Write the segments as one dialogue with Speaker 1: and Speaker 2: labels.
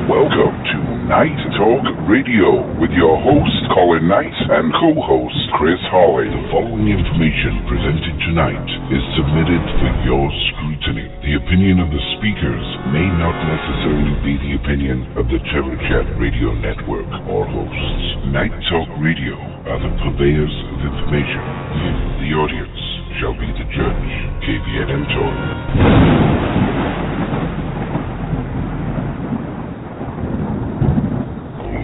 Speaker 1: Welcome to Night Talk Radio with your host Colin Knight and co-host Chris Hawley. The following information presented tonight is submitted for your scrutiny. The opinion of the speakers may not necessarily be the opinion of the Terror Chat Radio Network or hosts. Night Talk Radio are the purveyors of information. You, the audience, shall be the judge. KVN Talk.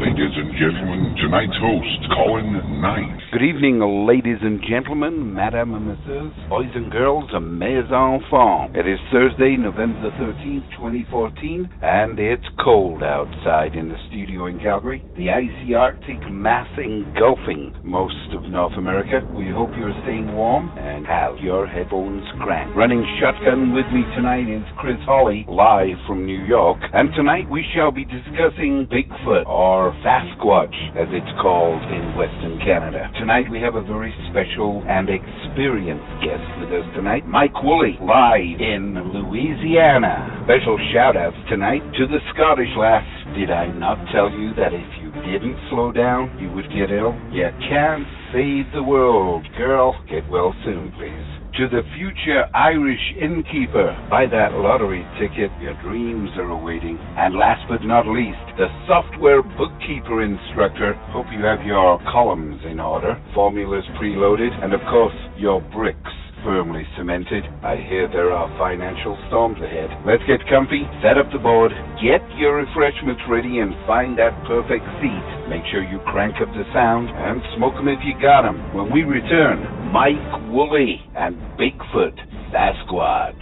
Speaker 1: Ladies and gentlemen, tonight's host, Colin Knight.
Speaker 2: Good evening, ladies and gentlemen, madame and messieurs, boys and girls, and mes enfants. It is Thursday, November the 13th, 2014, and it's cold outside in the studio in Calgary. The icy Arctic mass engulfing most of North America. We hope you're staying warm and have your headphones cranked. Running shotgun with me tonight is Chris Hawley, live from New York. And tonight we shall be discussing Bigfoot, or Sasquatch, as it's called in Western Canada. Tonight we have a very special and experienced guest with us tonight, Mike Wooley, live in Louisiana. Special shout-outs tonight to the Scottish lass. Did I not tell you that if you didn't slow down, you would get ill? You can't save the world. Girl, get well soon, please. To the future Irish innkeeper, buy that lottery ticket, your dreams are awaiting. And last but not least, the software bookkeeper instructor. Hope you have your columns in order, formulas preloaded, and of course, your bricks firmly cemented. I hear there are financial storms ahead. Let's get comfy, set up the board, get your refreshments ready, and find that perfect seat. Make sure you crank up the sound and smoke them if you got them. When we return, Mike Wooley and Bigfoot Sasquatch.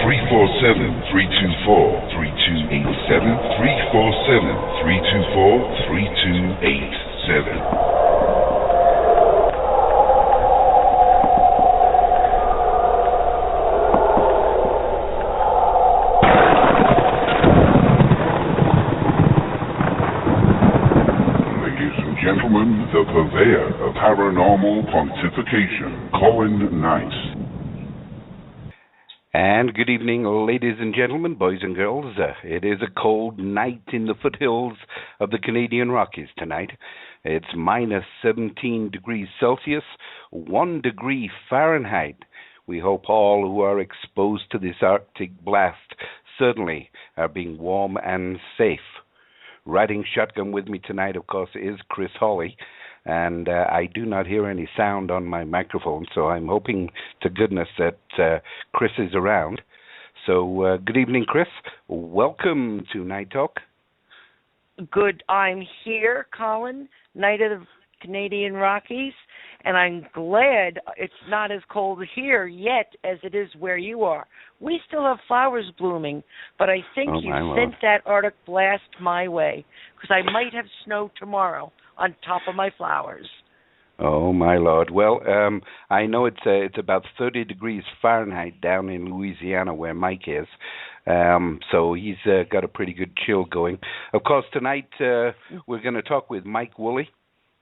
Speaker 1: 347-324-3287. Gentlemen, the purveyor of paranormal pontification, Colin Knight.
Speaker 2: And good evening, ladies and gentlemen, boys and girls. It is a cold night in the foothills of the Canadian Rockies tonight. It's minus 17 degrees Celsius, 1 degree Fahrenheit. We hope all who are exposed to this Arctic blast certainly are being warm and safe. Riding shotgun with me tonight, of course, is Chris Hawley, and I do not hear any sound on my microphone, so I'm hoping to goodness that Chris is around. So good evening, Chris. Welcome to Night Talk.
Speaker 3: Good. I'm here, Colin, Night of the Canadian Rockies, and I'm glad it's not as cold here yet as it is where you are. We still have flowers blooming, but I think you sent that Arctic blast my way, because I might have snow tomorrow on top of my flowers.
Speaker 2: Oh, my Lord. Well, I know it's about 30 degrees Fahrenheit down in Louisiana where Mike is, so he's got a pretty good chill going. Of course, tonight we're going to talk with Mike Wooley,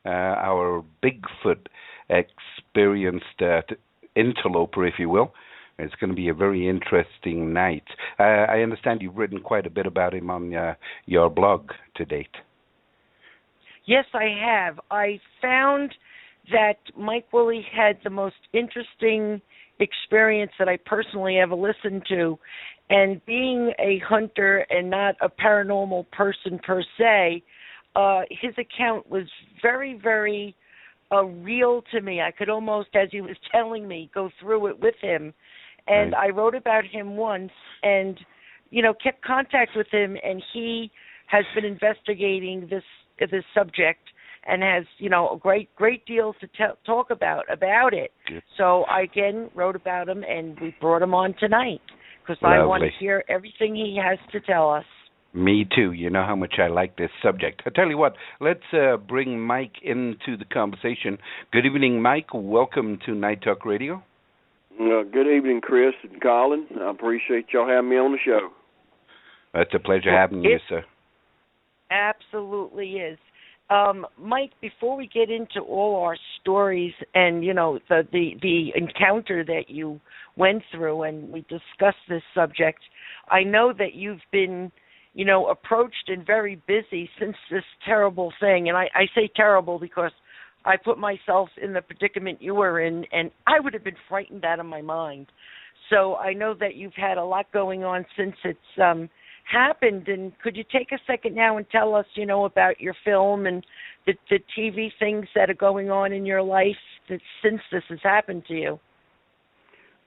Speaker 2: our Bigfoot experienced interloper, if you will. It's going to be a very interesting night. I understand you've written quite a bit about him on your blog to date.
Speaker 3: Yes, I have. I found that Mike Wooley had the most interesting experience that I personally ever listened to. And being a hunter and not a paranormal person per se, his account was very, very real to me. I could almost, as he was telling me, go through it with him. And right. I wrote about him once and, kept contact with him, and he has been investigating this subject and has, a great deal to talk about it. Good. So I, again, wrote about him, and we brought him on tonight because I want to hear everything he has to tell us.
Speaker 2: Me too. You know how much I like this subject. I tell you what, let's bring Mike into the conversation. Good evening, Mike. Welcome to Night Talk Radio.
Speaker 4: Good evening, Chris and Colin. I appreciate y'all having me on the show.
Speaker 2: It's a pleasure having you, sir.
Speaker 3: Absolutely is. Mike, before we get into all our stories and the encounter that you went through, and we discussed this subject, I know that you've been approached and very busy since this terrible thing. And I say terrible because I put myself in the predicament you were in, and I would have been frightened out of my mind. So I know that you've had a lot going on since it's happened. And could you take a second now and tell us, about your film and the TV things that are going on in your life since this has happened to you?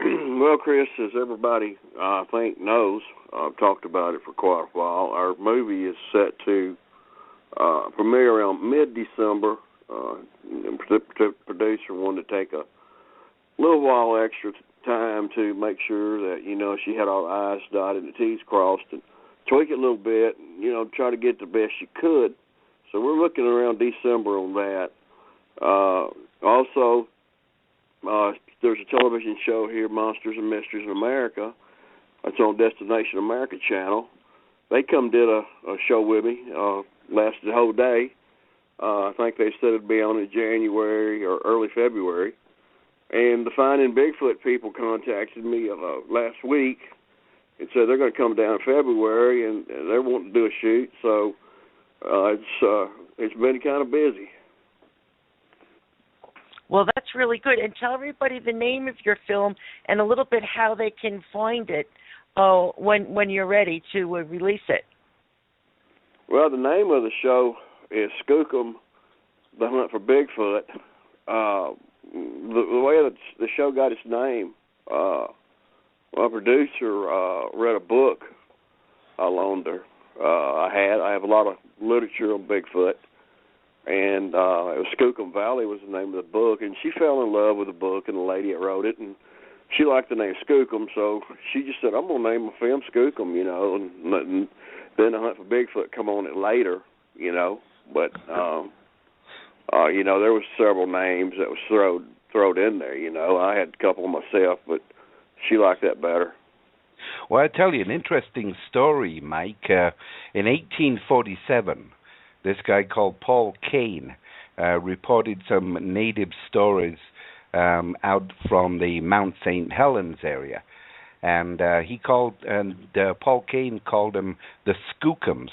Speaker 4: Well, Chris, as everybody I think knows, I've talked about it for quite a while. Our movie is set to premiere around mid-December. The producer wanted to take a little while extra time to make sure that, she had all the I's dotted and the T's crossed and tweak it a little bit, and, try to get the best she could. So we're looking around December on that. Also, there's a television show here, Monsters and Mysteries in America. It's on Destination America channel. They did a show with me, lasted the whole day. I think they said it'd be on in January or early February. And the Finding Bigfoot people contacted me last week and said they're going to come down in February and they're wanting to do a shoot. So it's been kind of busy.
Speaker 3: Well, that's really good. And tell everybody the name of your film and a little bit how they can find it when you're ready to release it.
Speaker 4: Well, the name of the show is Skookum, The Hunt for Bigfoot. The way that the show got its name, my producer read a book I loaned her. I have a lot of literature on Bigfoot, and it was Skookum Valley was the name of the book, and she fell in love with the book and the lady that wrote it, and she liked the name Skookum, so she just said, I'm going to name my film Skookum, and then The Hunt for Bigfoot come on it later, but, there was several names that was thrown in there, I had a couple myself, but she liked that better.
Speaker 2: Well, I tell you an interesting story, Mike. In 1847, this guy called Paul Kane reported some native stories out from the Mount St. Helens area, and Paul Kane called them the Skookums,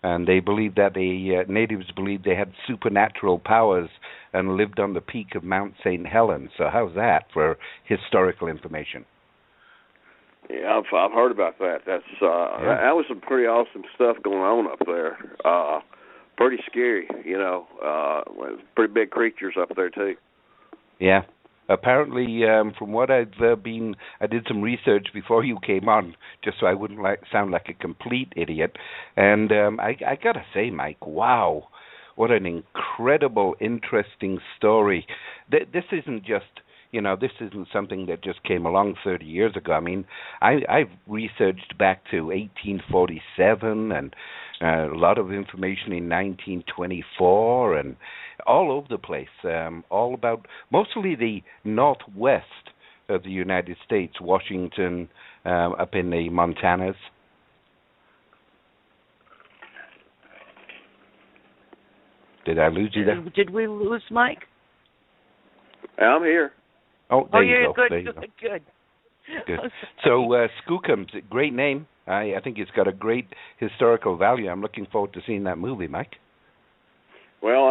Speaker 2: and they believed that the natives believed they had supernatural powers and lived on the peak of Mount St. Helens. So how's that for historical information?
Speaker 4: Yeah, I've heard about that. That was some pretty awesome stuff going on up there. Pretty scary, pretty big creatures up there too.
Speaker 2: Yeah. Apparently, from what I did some research before you came on, just so I wouldn't sound like a complete idiot. And I got to say, Mike, wow, what an incredible, interesting story. This isn't just, this isn't something that just came along 30 years ago. I mean, I've researched back to 1847 and a lot of information in 1924 and all over the place, all about mostly the northwest of the United States, Washington, up in the Montanas. Did I lose you there?
Speaker 3: Did we lose Mike?
Speaker 4: I'm here.
Speaker 2: Oh, there you go.
Speaker 3: Good.
Speaker 2: Good. So, Skookums, great name. I think it's got a great historical value. I'm looking forward to seeing that movie, Mike.
Speaker 4: Well,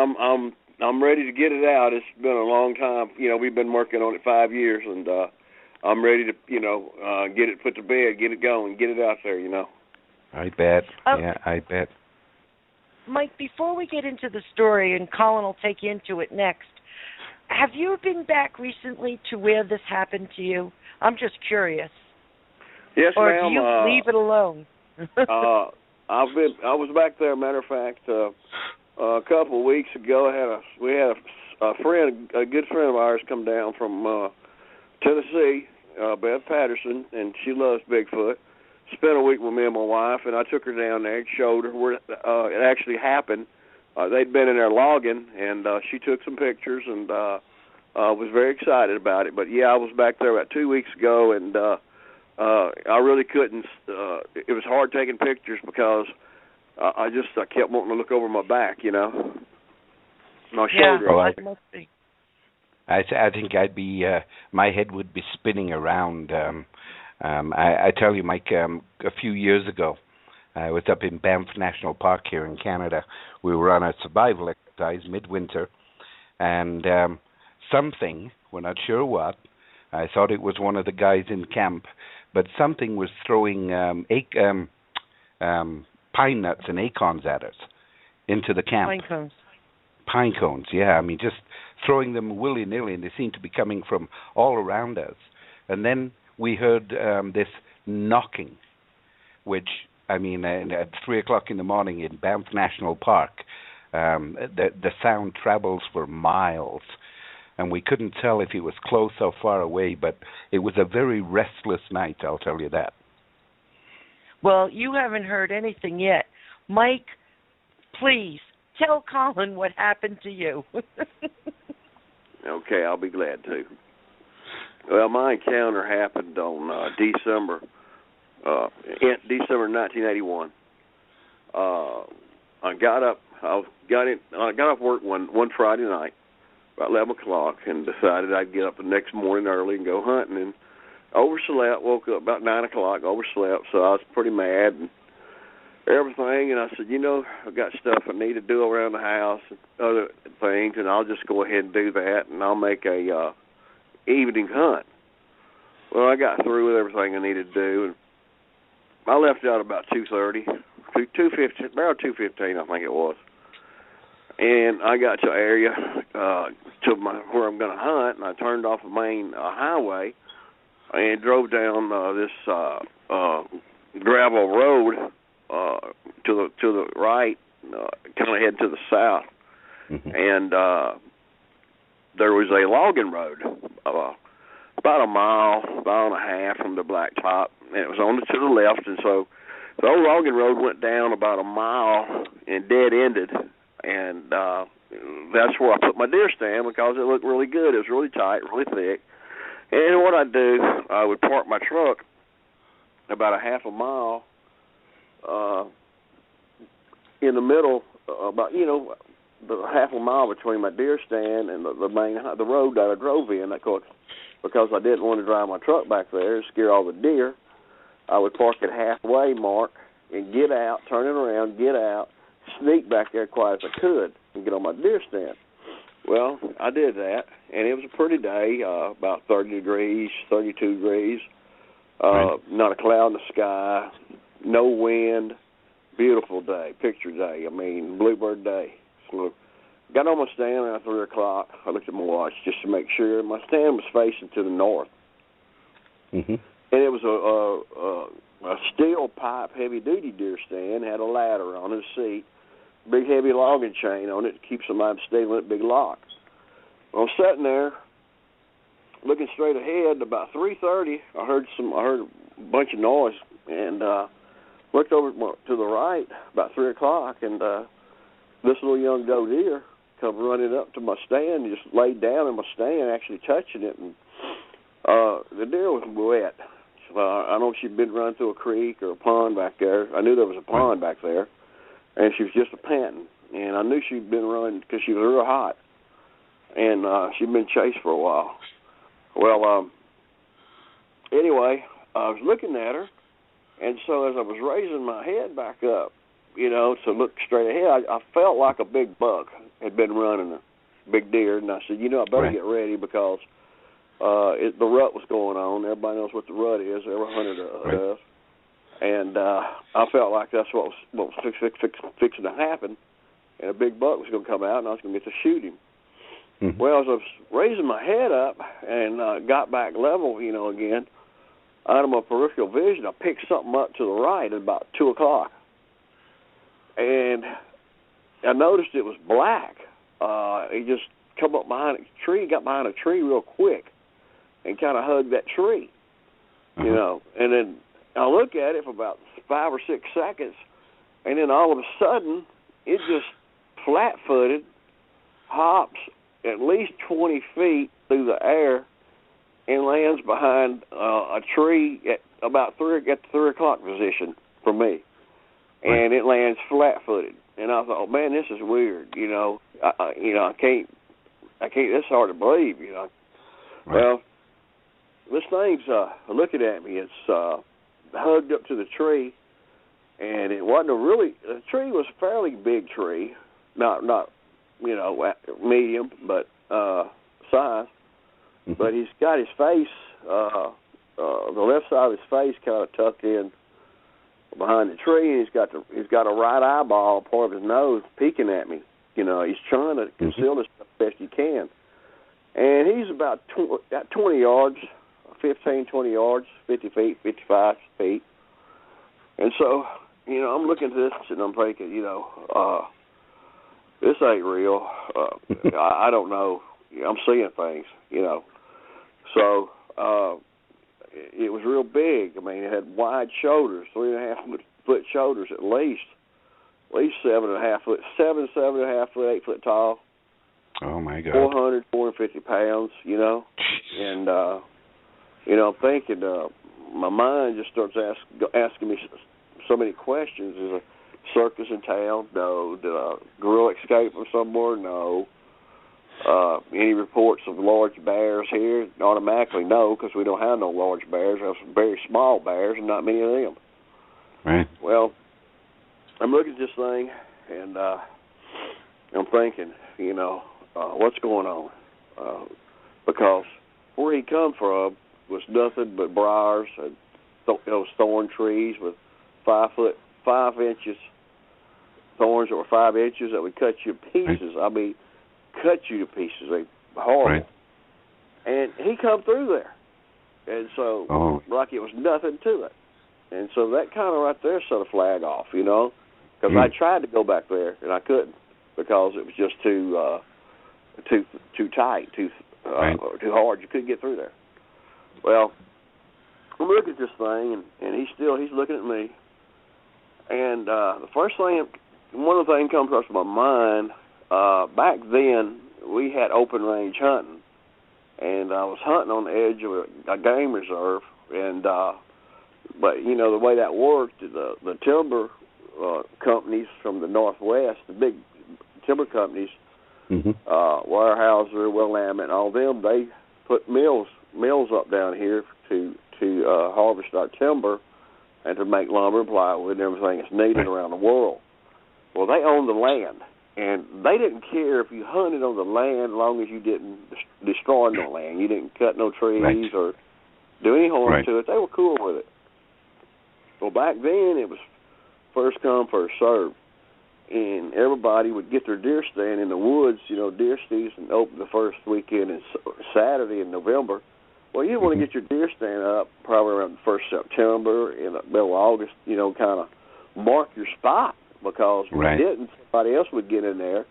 Speaker 4: I'm ready to get it out. It's been a long time. We've been working on it 5 years, and I'm ready to, get it put to bed, get it going, get it out there.
Speaker 2: I bet. Yeah, I bet.
Speaker 3: Mike, before we get into the story, and Colin will take you into it next, have you been back recently to where this happened to you? I'm just curious.
Speaker 4: Yes,
Speaker 3: or
Speaker 4: ma'am.
Speaker 3: Or do you leave it alone?
Speaker 4: I was back there. Matter of fact, a couple of weeks ago, we had a good friend of ours, come down from Tennessee, Beth Patterson, and she loves Bigfoot. Spent a week with me and my wife, and I took her down there and showed her where it actually happened. They'd been in there logging, and she took some pictures and was very excited about it. But, yeah, I was back there about 2 weeks ago, and I really couldn't. It was hard taking pictures because I kept wanting to look over my back, My shoulder.
Speaker 3: Yeah, it must be.
Speaker 2: I think I'd be my head would be spinning around. I tell you, Mike, a few years ago, I was up in Banff National Park here in Canada. We were on a survival exercise midwinter, and something, we're not sure what, I thought it was one of the guys in camp, but something was throwing pine nuts and acorns at us into the camp.
Speaker 3: Pine cones.
Speaker 2: Pine cones, yeah. I mean, just throwing them willy-nilly, and they seemed to be coming from all around us. And then we heard this knocking, which, I mean, at 3 o'clock in the morning in Banff National Park, the sound travels for miles, and we couldn't tell if it was close or far away, but it was a very restless night, I'll tell you that.
Speaker 3: Well, you haven't heard anything yet. Mike, please, tell Colin what happened to you.
Speaker 4: Okay, I'll be glad to. Well, my encounter happened on December 1981. I got off work one Friday night about 11 o'clock and decided I'd get up the next morning early and go hunting, and overslept. Woke up about 9 o'clock, overslept, so I was pretty mad and everything, and I said, I've got stuff I need to do around the house and other things, and I'll just go ahead and do that, and I'll make a evening hunt. Well, I got through with everything I needed to do, and I left out about 2:30, 2:15, around 2:15, I think it was. And I got to an area where I'm going to hunt, and I turned off the main highway and drove down this gravel road to the right, kind of head to the south, and there was a logging road about a mile and a half from the blacktop, and it was on to the left, and so the old logging road went down about a mile and dead-ended, and that's where I put my deer stand because it looked really good. It was really tight, really thick, and what I'd do, I would park my truck about a half a mile in the middle, about the half a mile between my deer stand and the road that I drove in. Of course, because I didn't want to drive my truck back there and scare all the deer, I would park at halfway mark and get out, turn it around, get out, sneak back there quiet as I could, and get on my deer stand. Well, I did that, and it was a pretty day, about 30 degrees, 32 degrees, not a cloud in the sky, no wind, beautiful day, picture day, bluebird day. So got on my stand around 3 o'clock. I looked at my watch just to make sure. My stand was facing to the north. And it was a steel pipe heavy-duty deer stand, had a ladder on his seat, big heavy logging chain on it to keep somebody from stealing it, big lock. I was sitting there looking straight ahead. About 3:30, I heard a bunch of noise, and looked over to the right about 3 o'clock, and this little young doe deer come running up to my stand and just laid down in my stand, actually touching it, and the deer was wet. I know she'd been run through a creek or a pond back there. I knew there was a pond back there, and she was just a panting. And I knew she'd been running because she was real hot, and she'd been chased for a while. Well, anyway, I was looking at her, and so as I was raising my head back up, to look straight ahead, I felt like a big buck had been running, a big deer, and I said, I better get ready because the rut was going on. Everybody knows what the rut is. Every hunter does. And I felt like that's what was fixing to happen, and a big buck was going to come out, and I was going to get to shoot him. Well, as I was raising my head up and got back level, again, out of my peripheral vision, I picked something up to the right at about 2 o'clock. And I noticed it was black. He just come up behind a tree, got behind a tree real quick, and kind of hugged that tree, And then I look at it for about 5 or 6 seconds, and then all of a sudden, it just flat-footed, hops at least 20 feet through the air, and lands behind a tree at about 3 o'clock position for me. And it lands flat-footed. And I thought, man, this is weird. I can't. It's hard to believe.
Speaker 2: Right.
Speaker 4: Well, this thing's looking at me. It's hugged up to the tree, and it wasn't the tree was a fairly big tree, not medium, but size.
Speaker 2: Mm-hmm.
Speaker 4: But he's got his face, the left side of his face kind of tucked in behind the tree, and he's got a right eyeball, part of his nose, peeking at me. He's trying to conceal this as best he can. And he's about 20 yards, 15, 20 yards, 50 feet, 55 feet. And so, I'm looking at this and I'm thinking, this ain't real. I don't know. I'm seeing things, So it was real big. I mean, it had wide shoulders, 3.5 foot shoulders at least 7.5 foot, 7.5 foot, 8 foot tall.
Speaker 2: Oh my God.
Speaker 4: 450 pounds, and I'm thinking, my mind just starts asking me so many questions. Is a circus in town? No. Did a gorilla escape from somewhere? No. Any reports of large bears here? Automatically no, because we don't have no large bears. We have some very small bears and not many of them.
Speaker 2: Right.
Speaker 4: Well, I'm looking at this thing, and I'm thinking, what's going on? Because where he come from was nothing but briars and those thorn trees with 5 inches thorns that were 5 inches that would cut you to pieces. Right. I mean, cut you to pieces. They horrible. Right. And he come through there, and so like it was nothing to it. And so that kind of right there set a flag off, because I tried to go back there and I couldn't because it was just too tight, too hard. You couldn't get through there. Well, I'm looking at this thing, and he's looking at me. And the first thing, one of the things comes across my mind, back then we had open range hunting, and I was hunting on the edge of a game reserve, and but the way that worked, the timber companies from the Northwest, the big timber companies, Weyerhaeuser, Willamette, and all them, they put mills up down here to harvest our timber and to make lumber, plywood, and everything that's needed around the world. Well, they owned the land, and they didn't care if you hunted on the land as long as you didn't destroy no land. You didn't cut no trees or do any harm to it. They were cool with it. Well, back then it was first come, first served, and everybody would get their deer stand in the woods. Deer season opened the first weekend and Saturday in November. Well, you want to get your deer stand up probably around the 1st September, in the middle of August, kind of mark your spot, because if you didn't, somebody else would get in there,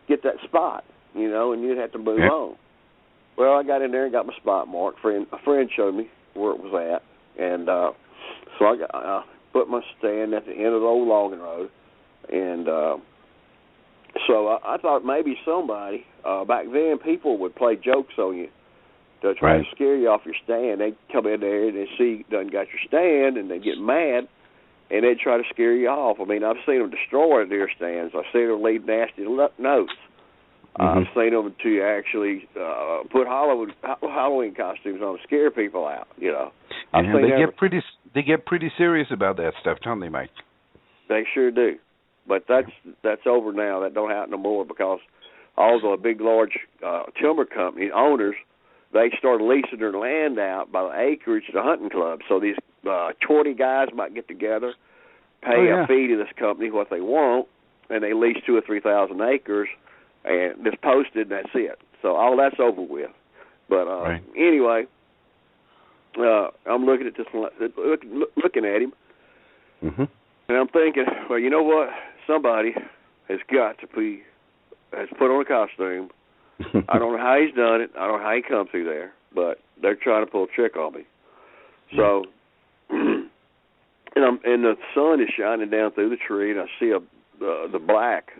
Speaker 4: get that spot, and you'd have to move on. Well, I got in there and got my spot marked. A friend showed me where it was at, and so I put my stand at the end of the old logging road, and so I thought maybe somebody, back then people would play jokes on you to try to scare you off your stand. They'd come in there and they see you done got your stand, and they'd get mad, and they'd try to scare you off. I mean, I've seen them destroy deer stands. I've seen them leave nasty notes. I've seen them to actually put Halloween costumes on to scare people out.
Speaker 2: They get pretty serious about that stuff, don't they, Mike?
Speaker 4: They sure do. But that's over now. That don't happen no more, because all the big, large timber company owners, they started leasing their land out by the acreage to hunting clubs. So these 20 guys might get together, pay a fee to this company what they want, and they lease 2,000 or 3,000 acres, and just posted, and that's it. So all that's over with. But anyway, I'm looking at this, looking at him, and I'm thinking, well, you know what? Somebody has got to has put on a costume. I don't know how he's done it. I don't know how he come through there, but they're trying to pull a trick on me. So, and the sun is shining down through the tree, and I see the black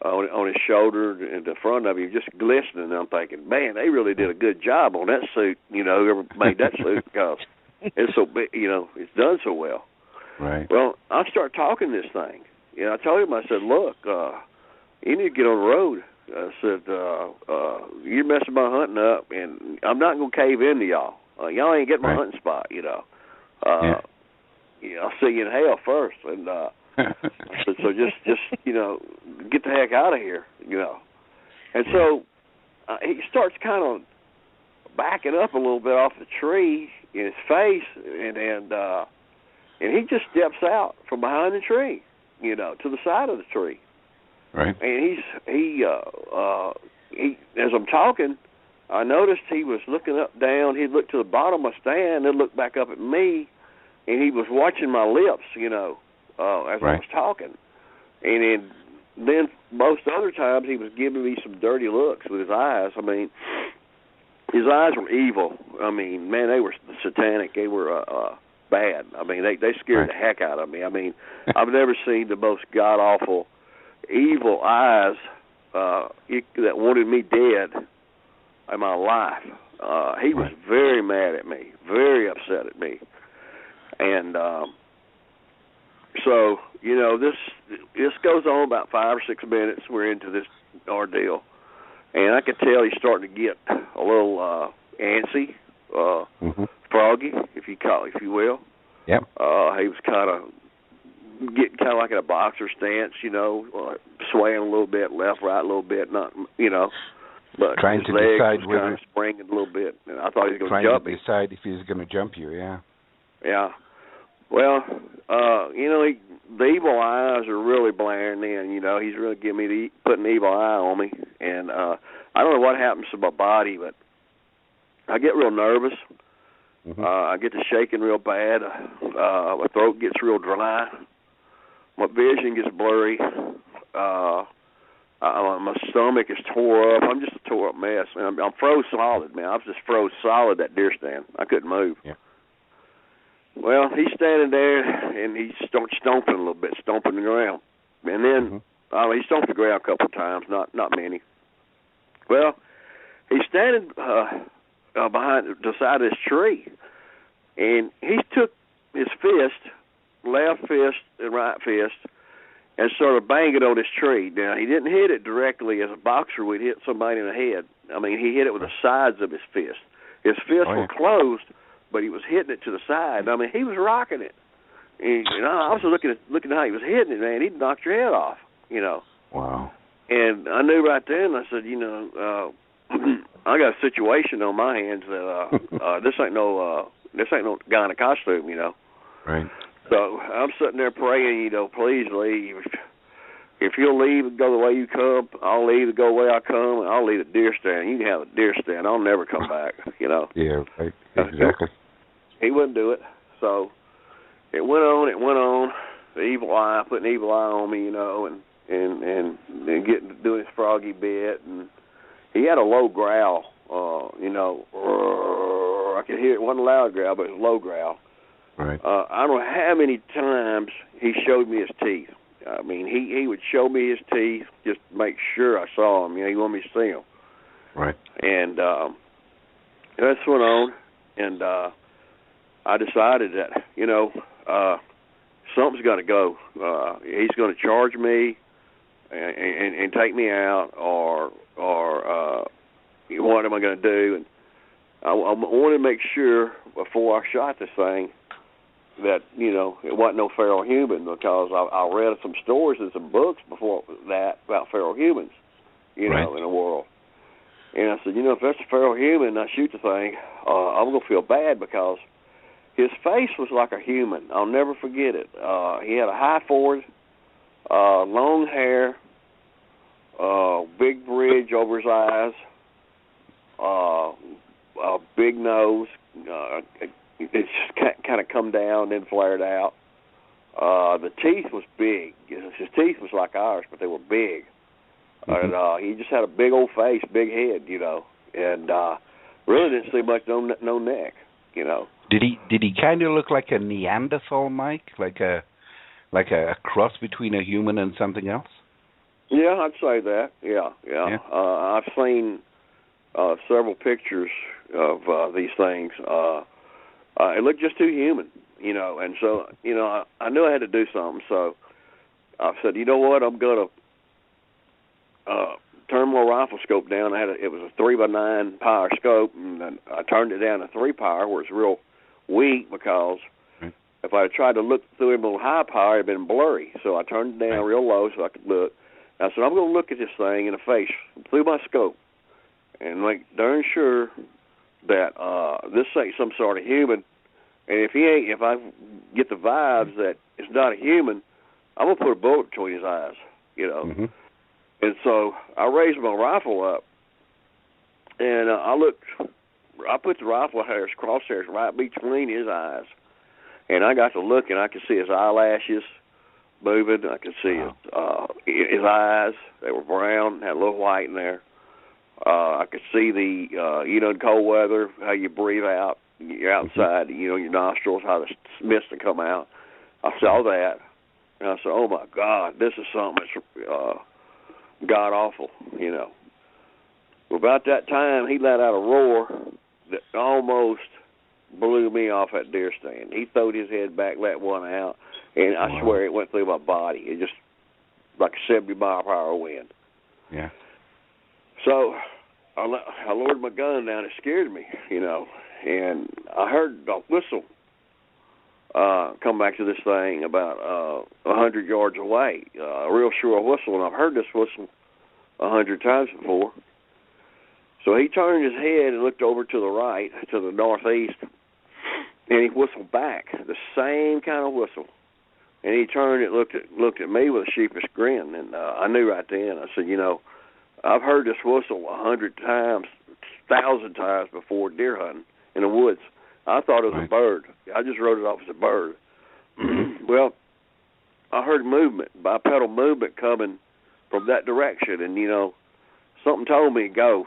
Speaker 4: on his shoulder and the front of him just glistening. And I'm thinking, man, they really did a good job on that suit. Whoever made that suit, because it's so big, it's done so well.
Speaker 2: Right.
Speaker 4: Well, I start talking this thing, I told him, I said, look, you need to get on the road. I said, you're messing my hunting up, and I'm not going to cave into y'all. Y'all ain't getting my hunting spot, I'll see you in hell first. And I said, so just get the heck out of here, And so he starts kind of backing up a little bit off the tree in his face, and he just steps out from behind the tree, to the side of the tree.
Speaker 2: Right.
Speaker 4: And he as I'm talking, I noticed he was looking up, down. He'd look to the bottom of my stand, then look back up at me, and he was watching my lips, as I was talking. And then most other times he was giving me some dirty looks with his eyes. I mean, his eyes were evil. I mean, man, they were satanic. They were bad. I mean, they scared the heck out of me. I mean, I've never seen the most god-awful, evil eyes that wanted me dead in my life. He was very mad at me, very upset at me. And so, this goes on about 5 or 6 minutes. We're into this ordeal. And I could tell he's starting to get a little antsy, froggy, if you will.
Speaker 2: Yep.
Speaker 4: He was kind of getting kind of like in a boxer stance, swaying a little bit, left, right, a little bit, not, but
Speaker 2: trying
Speaker 4: his
Speaker 2: to
Speaker 4: legs
Speaker 2: decide
Speaker 4: was
Speaker 2: whether
Speaker 4: kind of springing a little bit, and I thought he was going to jump me.
Speaker 2: Trying to decide if he was going to jump you. Yeah.
Speaker 4: Yeah. Well, the evil eyes are really blaring in. He's really giving me putting an evil eye on me, and I don't know what happens to my body, but I get real nervous. I get to shaking real bad. My throat gets real dry. My vision gets blurry. My stomach is tore up. I'm just a tore up mess. I'm froze solid, man. I was just froze solid that deer stand. I couldn't move. Yeah. Well, he's standing there, and he starts stomping a little bit, stomping the ground. And then he stomped the ground a couple of times, not many. Well, he's standing behind the side of this tree, and he took his fist, left fist and right fist, and started banging on this tree. Now, he didn't hit it directly as a boxer would hit somebody in the head. I mean, he hit it with the sides of his fist. His fists were closed, but he was hitting it to the side. I mean, he was rocking it. And I was looking at how he was hitting it, man. He'd knocked your head off,
Speaker 2: Wow. And
Speaker 4: I knew right then, I said, I got a situation on my hands that this ain't no guy in a costume,
Speaker 2: Right.
Speaker 4: So I'm sitting there praying, please leave. If you'll leave and go the way you come, I'll leave and go the way I come, and I'll leave the deer stand. You can have a deer stand. I'll never come back,
Speaker 2: Yeah, right. Exactly.
Speaker 4: He wouldn't do it. So it went on. The evil eye, putting an evil eye on me, and getting doing his froggy bit, and he had a low growl, I could hear it. It wasn't a loud growl, but it was a low growl.
Speaker 2: Right.
Speaker 4: I don't know how many times he showed me his teeth. I mean, he would show me his teeth just to make sure I saw him. He wanted me to see him.
Speaker 2: Right.
Speaker 4: And that went on, and I decided that, something's got to go. He's going to charge me and take me out, or what am I going to do? And I wanted to make sure before I shot this thing that, it wasn't no feral human, because I read some stories and some books before that about feral humans, in the world. And I said, if that's a feral human and I shoot the thing, I'm going to feel bad, because his face was like a human. I'll never forget it. He had a high forehead, long hair, big bridge over his eyes, a big nose. It just kind of come down and then flared out. The teeth was big. His teeth was like ours, but they were big. And he just had a big old face, big head, and really didn't see much no neck,
Speaker 2: Did he kind of look like a Neanderthal, Mike? Like a cross between a human and something else?
Speaker 4: Yeah, I'd say that. Yeah. I've seen several pictures of these things. It looked just too human, and so, I knew I had to do something. So I said, you know what, I'm going to turn my rifle scope down. It was a 3x9 power scope, and then I turned it down to 3 power where it's real weak because if I had tried to look through him on high power, it would have been blurry. So I turned it down real low so I could look. I said, I'm going to look at this thing in the face through my scope and make darn sure that this ain't some sort of human. And if I get the vibes that it's not a human, I'm going to put a bullet between his eyes, you know.
Speaker 2: Mm-hmm.
Speaker 4: And so I raised my rifle up, and I put the rifle crosshairs right between his eyes. And I got to look, and I could see his eyelashes moving. I could see his eyes. They were brown, had a little white in there. I could see in cold weather, how you breathe out. You're outside, your nostrils, how the mist will come out. I saw that, and I said, oh, my God, this is something that's god-awful, Well, about that time, he let out a roar that almost blew me off that deer stand. He throwed his head back, let one out, and I swear it went through my body. It just like a 70-mile-per-hour wind.
Speaker 2: Yeah.
Speaker 4: So I lowered my gun down. It scared me, and I heard a whistle come back to this thing about 100 yards away, a real short whistle, and I've heard this whistle 100 times before. So he turned his head and looked over to the right, to the northeast, and he whistled back, the same kind of whistle. And he turned and looked at me with a sheepish grin, and I knew right then. I said, I've heard this whistle 100 times, 1,000 times before deer hunting in the woods. I thought it was a bird. I just wrote it off as a bird. Well, I heard movement, bipedal movement coming from that direction, and, something told me to go.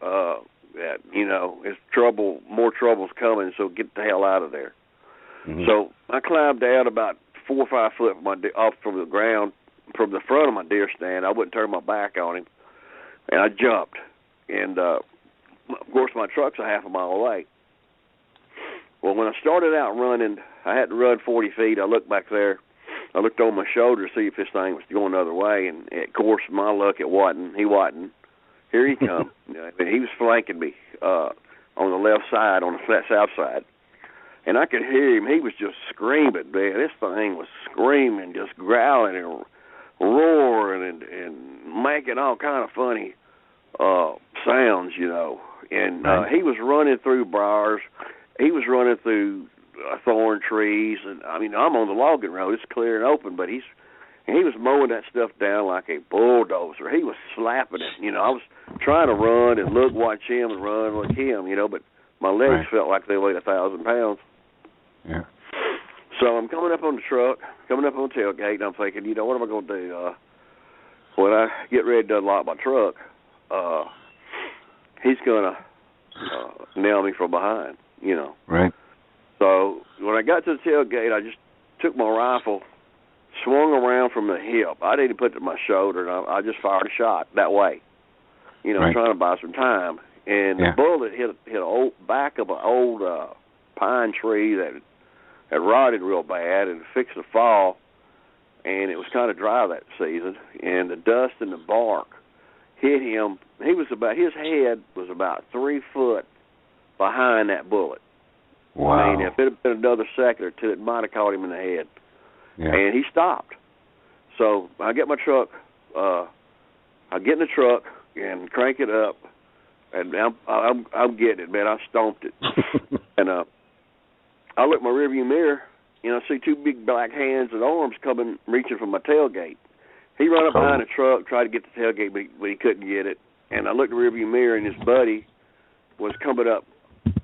Speaker 4: That, it's trouble, more trouble's coming, so get the hell out of there. Mm-hmm. So I climbed down about 4 or 5 foot off from the ground, from the front of my deer stand. I wouldn't turn my back on him, and I jumped. And, of course, my truck's a half a mile away. Well, when I started out running, I had to run 40 feet. I looked back there. I looked over my shoulder to see if this thing was going the other way, and, of course, my luck, it wasn't. He wasn't. Here he come. He was flanking me on the left side, on the flat south side. And I could hear him. He was just screaming, man. This thing was screaming, just growling and roaring and making all kind of funny sounds, And he was running through briars. He was running through thorn trees. And, I'm on the logging road. It's clear and open, but he was mowing that stuff down like a bulldozer. He was slapping it. I was trying to run and watch him and run like him, but my legs felt like they weighed 1,000 pounds.
Speaker 2: Yeah.
Speaker 4: So I'm coming up on the truck, coming up on the tailgate, and I'm thinking, what am I going to do? When I get ready to unlock my truck, he's going to nail me from behind,
Speaker 2: Right.
Speaker 4: So when I got to the tailgate, I just took my rifle, swung around from the hip. I didn't put it to my shoulder, and I just fired a shot that way, trying to buy some time. And the bullet hit a back of an old pine tree that had rotted real bad and fixed to fall, and it was kind of dry that season. And the dust and the bark hit him. His head was about 3 foot behind that bullet.
Speaker 2: Wow.
Speaker 4: If it had been another second or two, it might have caught him in the head.
Speaker 2: Yeah.
Speaker 4: And he stopped. So I get my truck. I get in the truck and crank it up, and I'm getting it, man. I stomped it. And I look in my rearview mirror, and I see 2 big black hands and arms reaching from my tailgate. He ran up behind the truck, tried to get the tailgate, but he couldn't get it. And I looked in the rearview mirror, and his buddy was coming up.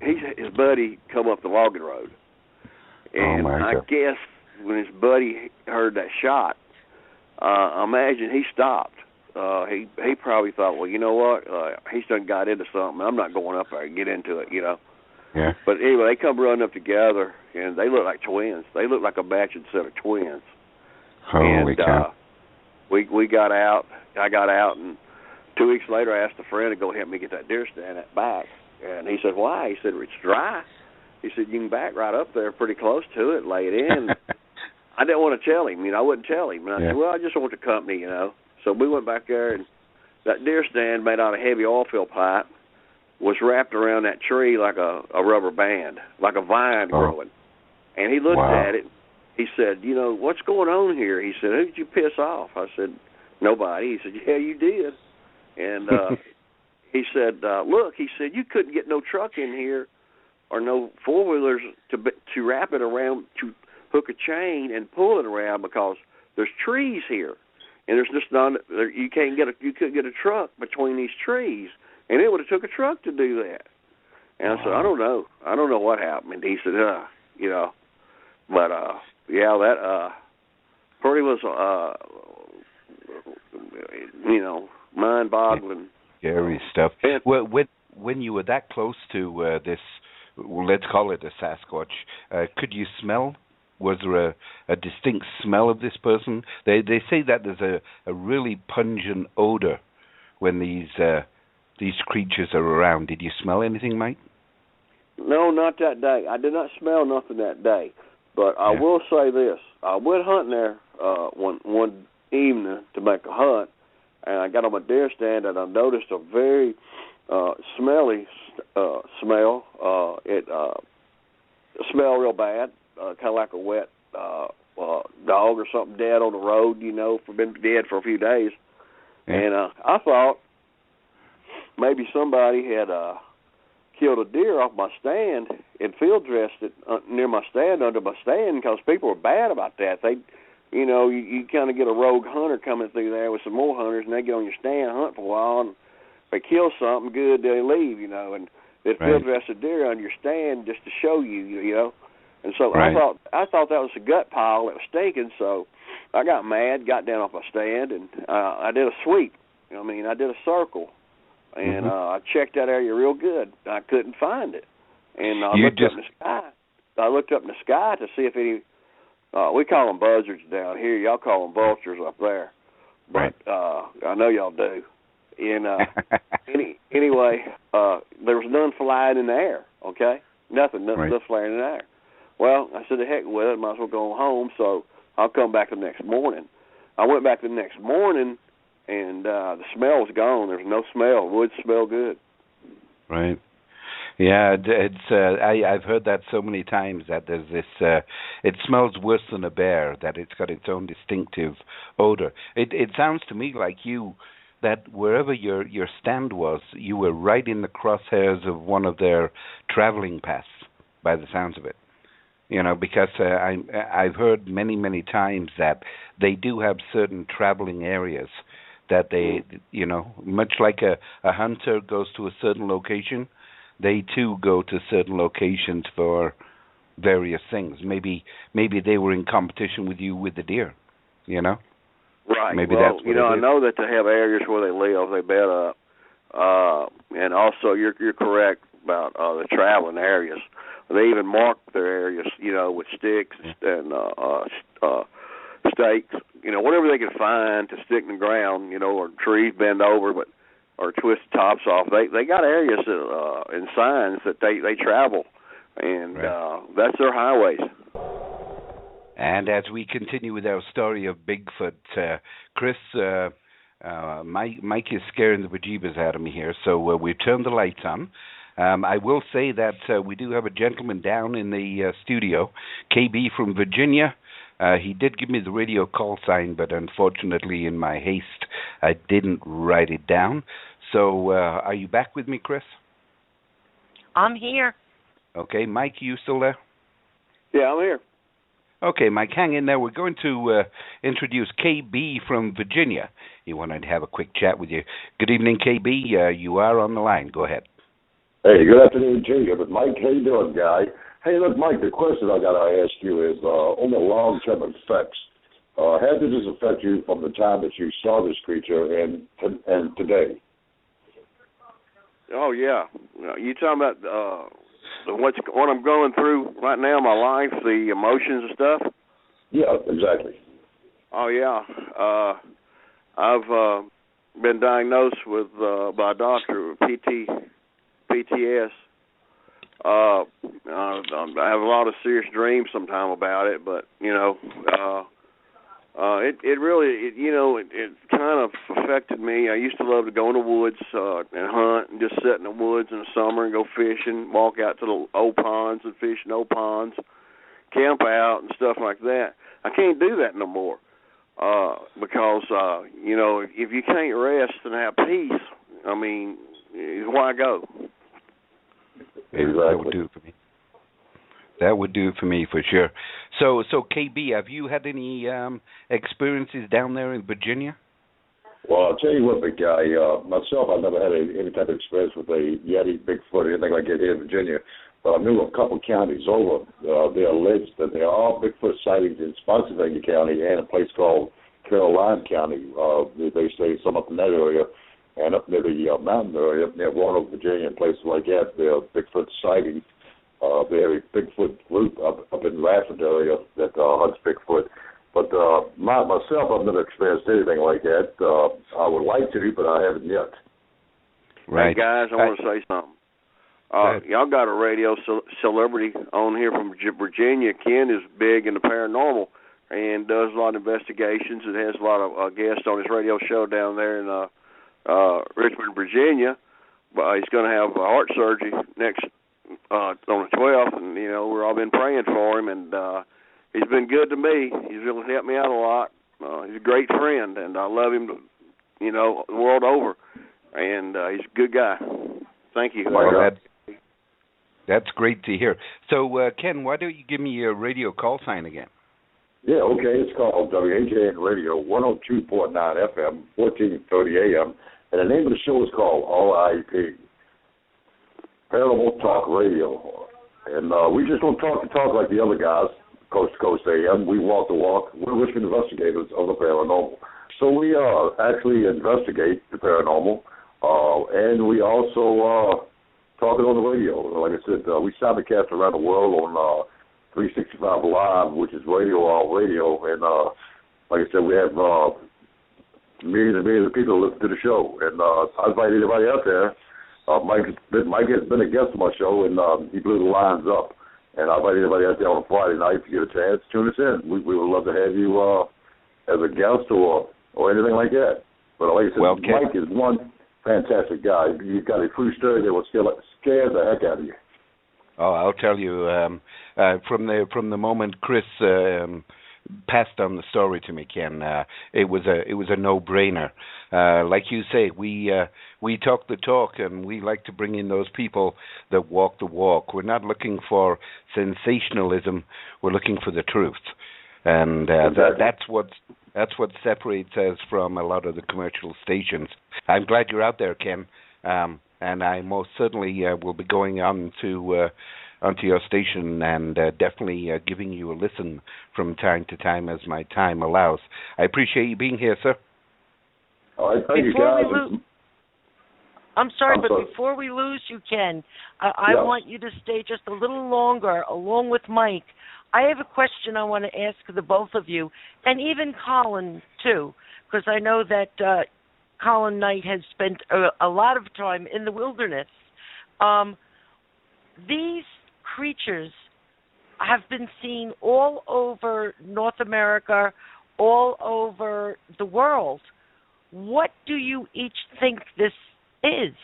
Speaker 4: His buddy come up the logging road. And I guess when his buddy heard that shot, I imagine he stopped. He probably thought, well, you know what? He's done got into something. I'm not going up there and get into it,
Speaker 2: Yeah.
Speaker 4: But anyway, they come running up together, and they look like twins. They look like a matching set of twins.
Speaker 2: Holy cow.
Speaker 4: We got out. I got out, and 2 weeks later, I asked a friend to go help me get that deer stand back. And he said, why? He said, it's dry. He said, you can back right up there pretty close to it, lay it in. I didn't want to tell him. I wouldn't tell him. And I said, well, I just want the company, So we went back there, and that deer stand made out of heavy oil field pipe was wrapped around that tree like a rubber band, like a vine growing. And he looked at it. He said, what's going on here? He said, who did you piss off? I said, nobody. He said, yeah, you did. And he said, look, he said, you couldn't get no truck in here or no four-wheelers to wrap it around, to hook a chain and pull it around because there's trees here. And there's just you couldn't get a truck between these trees. And it would have took a truck to do that. And I said, I don't know. I don't know what happened. And he said, But, that pretty was, mind-boggling.
Speaker 2: Scary stuff. Well, when you were that close to this, let's call it a Sasquatch, could you smell? Was there a distinct smell of this person? They say that there's a really pungent odor when these creatures are around. Did you smell anything, Mike?
Speaker 4: No, not that day. I did not smell nothing that day. But I will say this. I went hunting there one evening to make a hunt, and I got on my deer stand, and I noticed a very smelly smell. It smelled real bad, kind of like a wet dog or something dead on the road, been dead for a few days. Yeah. And I thought maybe somebody had killed a deer off my stand and field dressed it near my stand, under my stand, because people were bad about that. They, you kind of get a rogue hunter coming through there with some more hunters, and they get on your stand, hunt for a while, and if they kill something good, they leave, and they field dress a deer on your stand just to show you, And so I thought that was a gut pile that was stinking. So I got mad, got down off my stand, and I did a sweep. I did a circle. And I checked that area real good. I couldn't find it. And I looked up in the sky. I looked up in the sky to see if any, we call them buzzards down here. Y'all call them vultures up there. But I know y'all do. And anyway, there was none flying in the air, okay? Nothing flying in the air. Well, I said, the heck with it. Might as well go home, so I'll come back the next morning. I went back the next morning, and the smell was gone. There was no smell. Wood smelled good. Right.
Speaker 2: Yeah, I've heard that so many times, that there's this, it smells worse than a bear, that it's got its own distinctive odor. It sounds to me like that wherever your stand was, you were right in the crosshairs of one of their traveling paths, by the sounds of it. Because I've heard many, many times that they do have certain traveling areas that they, much like a hunter goes to a certain location, they too go to certain locations for various things. Maybe they were in competition with you with the deer,
Speaker 4: Right.
Speaker 2: Maybe
Speaker 4: well,
Speaker 2: that's what
Speaker 4: I know that they have areas where they live, they bed up, and also you're correct about the traveling areas. They even mark their areas, with sticks and stakes, whatever they can find to stick in the ground, or trees bend over, or twist the tops off. They got areas and signs that they travel, and that's their highways.
Speaker 2: And as we continue with our story of Bigfoot, Chris, Mike is scaring the bejeebers out of me here, so we've turned the lights on. I will say that we do have a gentleman down in the studio, KB from Virginia. He did give me the radio call sign, but unfortunately in my haste, I didn't write it down. So are you back with me, Chris?
Speaker 3: I'm here.
Speaker 2: Okay, Mike, you still there?
Speaker 4: Yeah, I'm here.
Speaker 2: Okay, Mike, hang in there. We're going to introduce KB from Virginia. He wanted to have a quick chat with you. Good evening, KB. You are on the line. Go ahead.
Speaker 5: Hey, good afternoon to you. But Mike, how you doing, guy? Hey, look, Mike, the question I got to ask you is on the long-term effects. How did this affect you from the time that you saw this creature and today?
Speaker 4: Oh, yeah. You talking about what I'm going through right now in my life, the emotions and stuff?
Speaker 5: Yeah, exactly.
Speaker 4: Oh, yeah. I've been diagnosed with by a doctor with PTSD, I have a lot of serious dreams sometime about it, but it really it kind of affected me. I used to love to go in the woods and hunt and just sit in the woods in the summer and go fishing, walk out to the old ponds and fish in old ponds, camp out and stuff like that. I can't do that no more because if you can't rest and have peace, I mean, why go?
Speaker 5: Exactly.
Speaker 2: That would do it for me. That would do it for me for sure. So KB, have you had any experiences down there in Virginia?
Speaker 5: Well, I'll tell you what, big guy. Myself, I've never had any type of experience with a Yeti, Bigfoot, or anything like that here in Virginia. But I knew a couple counties over. They alleged that there are Bigfoot sightings in Spotsylvania County and a place called Caroline County. They say some up in that area. And up near the mountain area, up near Roanoke, Virginia, and places like that, there are Bigfoot sightings. They have a Bigfoot group up in Radford area that hunts Bigfoot. But myself, I've never experienced anything like that. I would like to, but I haven't yet.
Speaker 2: Right.
Speaker 4: Hey, guys, I want to say something. Y'all got a radio celebrity on here from Virginia. Ken is big in the paranormal and does a lot of investigations and has a lot of guests on his radio show down there in Richmond, Virginia. But he's going to have heart surgery next on the 12th, and we've all been praying for him, and he's been good to me. He's really helped me out a lot. He's a great friend, and I love him, the world over, and he's a good guy. Thank you.
Speaker 2: Well, that's great to hear. So, Ken, why don't you give me your radio call sign again?
Speaker 5: Yeah, okay. It's called WHAN Radio, 102.9 FM, 1430 AM. And the name of the show is called RIP, Paranormal Talk Radio. And we just don't talk like the other guys, Coast to Coast AM. We walk the walk. We're Richmond investigators of the paranormal. So we actually investigate the paranormal, and we also talk it on the radio. Like I said, we simulcast around the world on 365 Live, which is radio on radio. And like I said, we have millions and millions of people who listen to the show. And I invite anybody out there. Mike has been a guest on my show, and he blew the lines up. And I invite anybody out there on a Friday night, if you get a chance, tune us in. We would love to have you as a guest or anything like that. But like I said, Mike is one fantastic guy. You've got a true story that will scare the heck out of you.
Speaker 2: Oh, I'll tell you, from the moment Chris passed on the story to me, Ken, it was a no-brainer. Like you say, we talk the talk, and we like to bring in those people that walk the walk. We're not looking for sensationalism. We're looking for the truth, and
Speaker 5: exactly.
Speaker 2: that's what separates us from a lot of the commercial stations. I'm glad you're out there, Ken, and I most certainly will be going on to onto your station and definitely giving you a listen from time to time as my time allows. I appreciate you being here, sir.
Speaker 5: All right, thank you, guys.
Speaker 3: I'm sorry, but before we lose you, Ken, I want you to stay just a little longer, along with Mike. I have a question I want to ask the both of you, and even Colin, too, because I know that Colin Knight has spent a lot of time in the wilderness. These creatures have been seen all over North America, all over the world. What do you each think this is?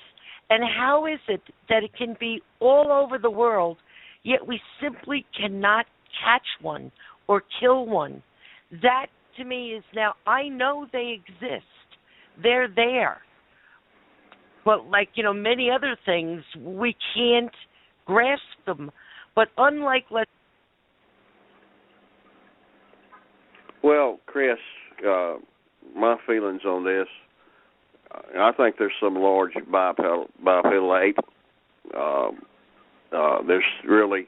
Speaker 3: And how is it that it can be all over the world, yet we simply cannot catch one or kill one? That, to me, is now, I know they exist. They're there. But like, many other things, we can't grasp them. But unlike,
Speaker 4: well, Chris, my feelings on this, I think there's some large bipedal ape. There's really,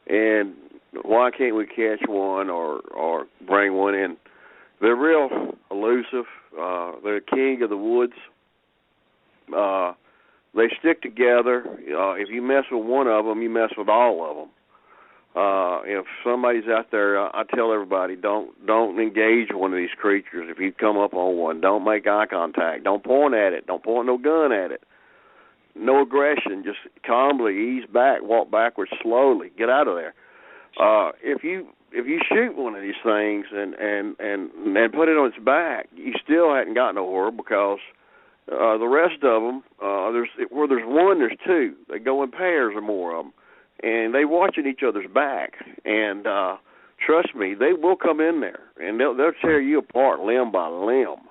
Speaker 4: and why can't we catch one or bring one in? They're real elusive. They're the king of the woods. They stick together. If you mess with one of them, you mess with all of them. If somebody's out there, I tell everybody, don't engage one of these creatures. If you come up on one, don't make eye contact. Don't point at it. Don't point no gun at it. no aggression, just calmly ease back, walk backwards slowly, get out of there. If you shoot one of these things and put it on its back, you still hadn't got nowhere, because the rest of them, where there's one, there's two. They go in pairs or more of them, and they watching each other's back. And trust me, they will come in there and they'll tear you apart limb by limb.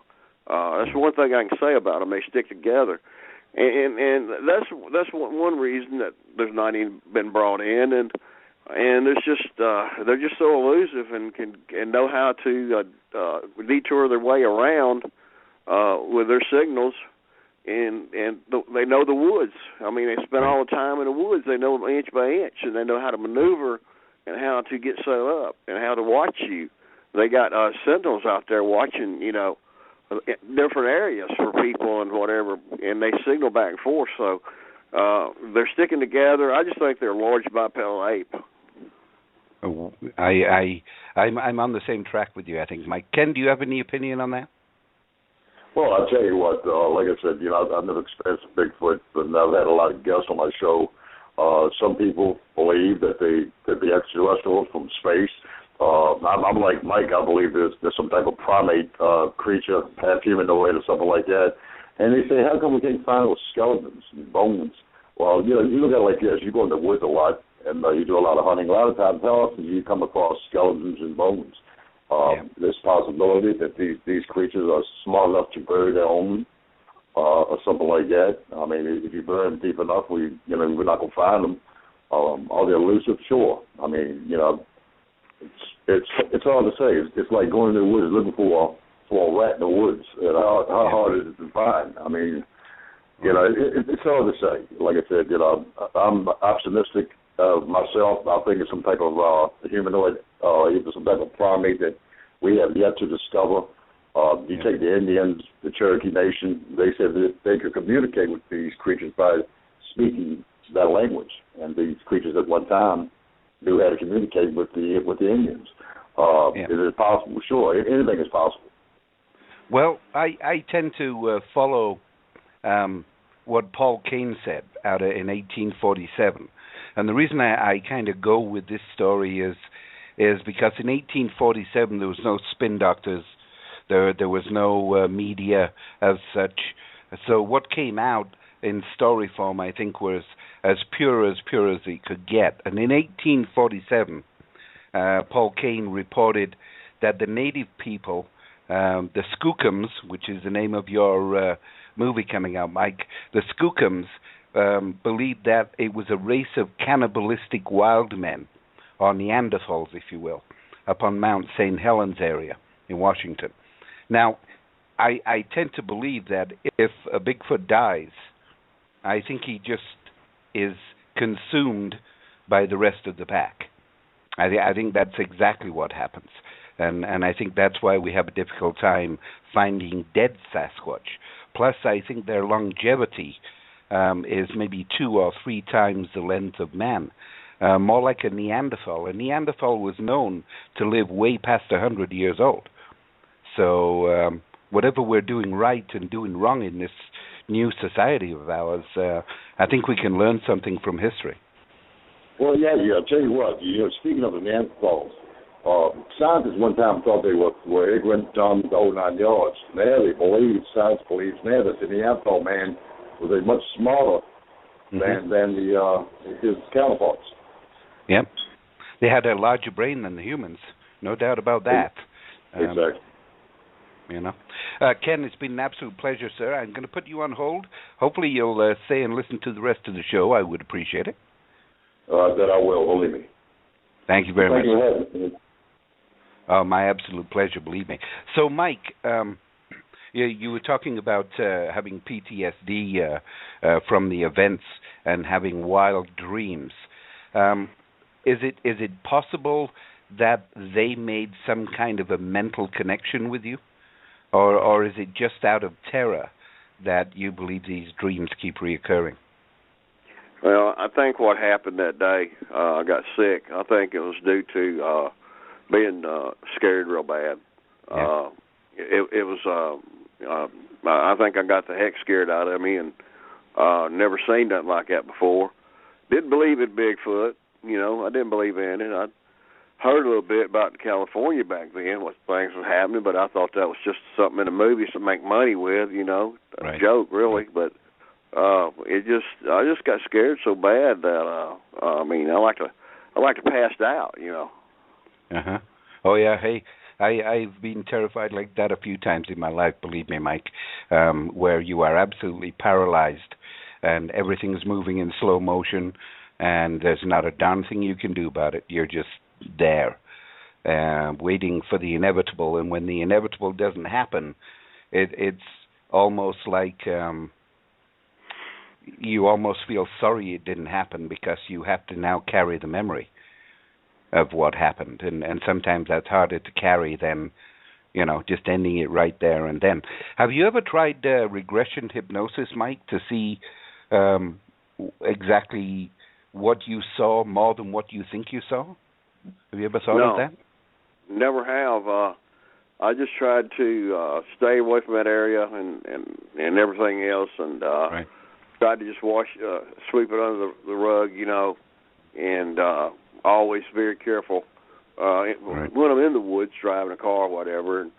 Speaker 4: That's one thing I can say about them. They stick together, and that's one reason that there's not even been brought in. And it's just they're just so elusive and know how to detour their way around with their signals, and they know the woods. I mean, they spend all the time in the woods. They know them inch by inch, and they know how to maneuver and how to get set up and how to watch you. They got sentinels out there watching, different areas for people and whatever, and they signal back and forth. So they're sticking together. I just think they're a large bipedal ape.
Speaker 2: I'm on the same track with you, I think, Mike. Ken, do you have any opinion on that?
Speaker 5: Well, I'll tell you what, like I said, I've never experienced Bigfoot, but I've had a lot of guests on my show. Some people believe that they could be extraterrestrials from space. I'm like Mike. I believe there's some type of primate creature, half humanoid or something like that. And they say, how come we can't find those skeletons and bones? Well, you look at it like this. You go in the woods a lot, and you do a lot of hunting. A lot of times, how often do you come across skeletons and bones? There's possibility that these creatures are smart enough to bury their own, or something like that. I mean, if you bury them deep enough, we're not gonna find them. Are they elusive? Sure. I mean, it's hard to say. It's like going into the woods looking for a rat in the woods. How hard is it to find? I mean, it's hard to say. Like I said, I'm optimistic myself. I think it's some type of humanoid, either some type of primate that we have yet to discover. You take the Indians, the Cherokee Nation, they said that they could communicate with these creatures by speaking that language. And these creatures at one time knew how to communicate with the Indians. Is it possible? Sure, anything is possible.
Speaker 2: Well, I tend to follow what Paul Kane said in 1847. And the reason I kind of go with this story is because in 1847 there was no spin doctors, there was no media as such. So what came out in story form, I think, was as pure as it could get. And in 1847, Paul Kane reported that the native people, the Skookums, which is the name of your movie coming out, Mike, the Skookums believed that it was a race of cannibalistic wild men, or Neanderthals, if you will, up on Mount St. Helens area in Washington. Now, I tend to believe that if a Bigfoot dies, I think he just is consumed by the rest of the pack. I think that's exactly what happens. And I think that's why we have a difficult time finding dead Sasquatch. Plus, I think their longevity is maybe 2 or 3 times the length of man. More like a Neanderthal. A Neanderthal was known to live way past 100 years old. So whatever we're doing right and doing wrong in this new society of ours, I think we can learn something from history.
Speaker 5: Well, I'll tell you what, speaking of the Neanderthals, scientists one time thought they were ignorant, dumb, the whole 9 yards. Now science believes now that the Neanderthal man was a much smaller man than his counterparts.
Speaker 2: Yep. They had a larger brain than the humans, no doubt about that.
Speaker 5: Exactly.
Speaker 2: Ken, it's been an absolute pleasure, sir. I'm going to put you on hold. Hopefully you'll stay and listen to the rest of the show. I would appreciate it.
Speaker 5: That I will, believe me.
Speaker 2: Thank you very much.
Speaker 5: Thank you.
Speaker 2: My absolute pleasure, believe me. So, Mike, you were talking about having PTSD from the events and having wild dreams. Is it possible that they made some kind of a mental connection with you? Or is it just out of terror that you believe these dreams keep reoccurring?
Speaker 4: Well, I think what happened that day, I got sick. I think it was due to being scared real bad.
Speaker 2: Yeah.
Speaker 4: It was. I think I got the heck scared out of me, and Never seen nothing like that before. Didn't believe in Bigfoot. I didn't believe in it. I heard a little bit about California back then, what things was happening, but I thought that was just something in the movies to make money with, a joke really. But I just got scared so bad that I like to pass out,
Speaker 2: Oh yeah, hey, I've been terrified like that a few times in my life, believe me, Mike, where you are absolutely paralyzed and everything's moving in slow motion and there's not a darn thing you can do about it. You're just there, waiting for the inevitable, and when the inevitable doesn't happen, it's almost like you almost feel sorry it didn't happen because you have to now carry the memory of what happened, and sometimes that's harder to carry than just ending it right there and then. Have you ever tried regression hypnosis, Mike, to see exactly what you saw more than what you think you saw? Have you ever thought of that?
Speaker 4: Never have. I just tried to stay away from that area and everything else, and tried to just sweep it under the rug, and always very careful when I'm in the woods driving a car or whatever, and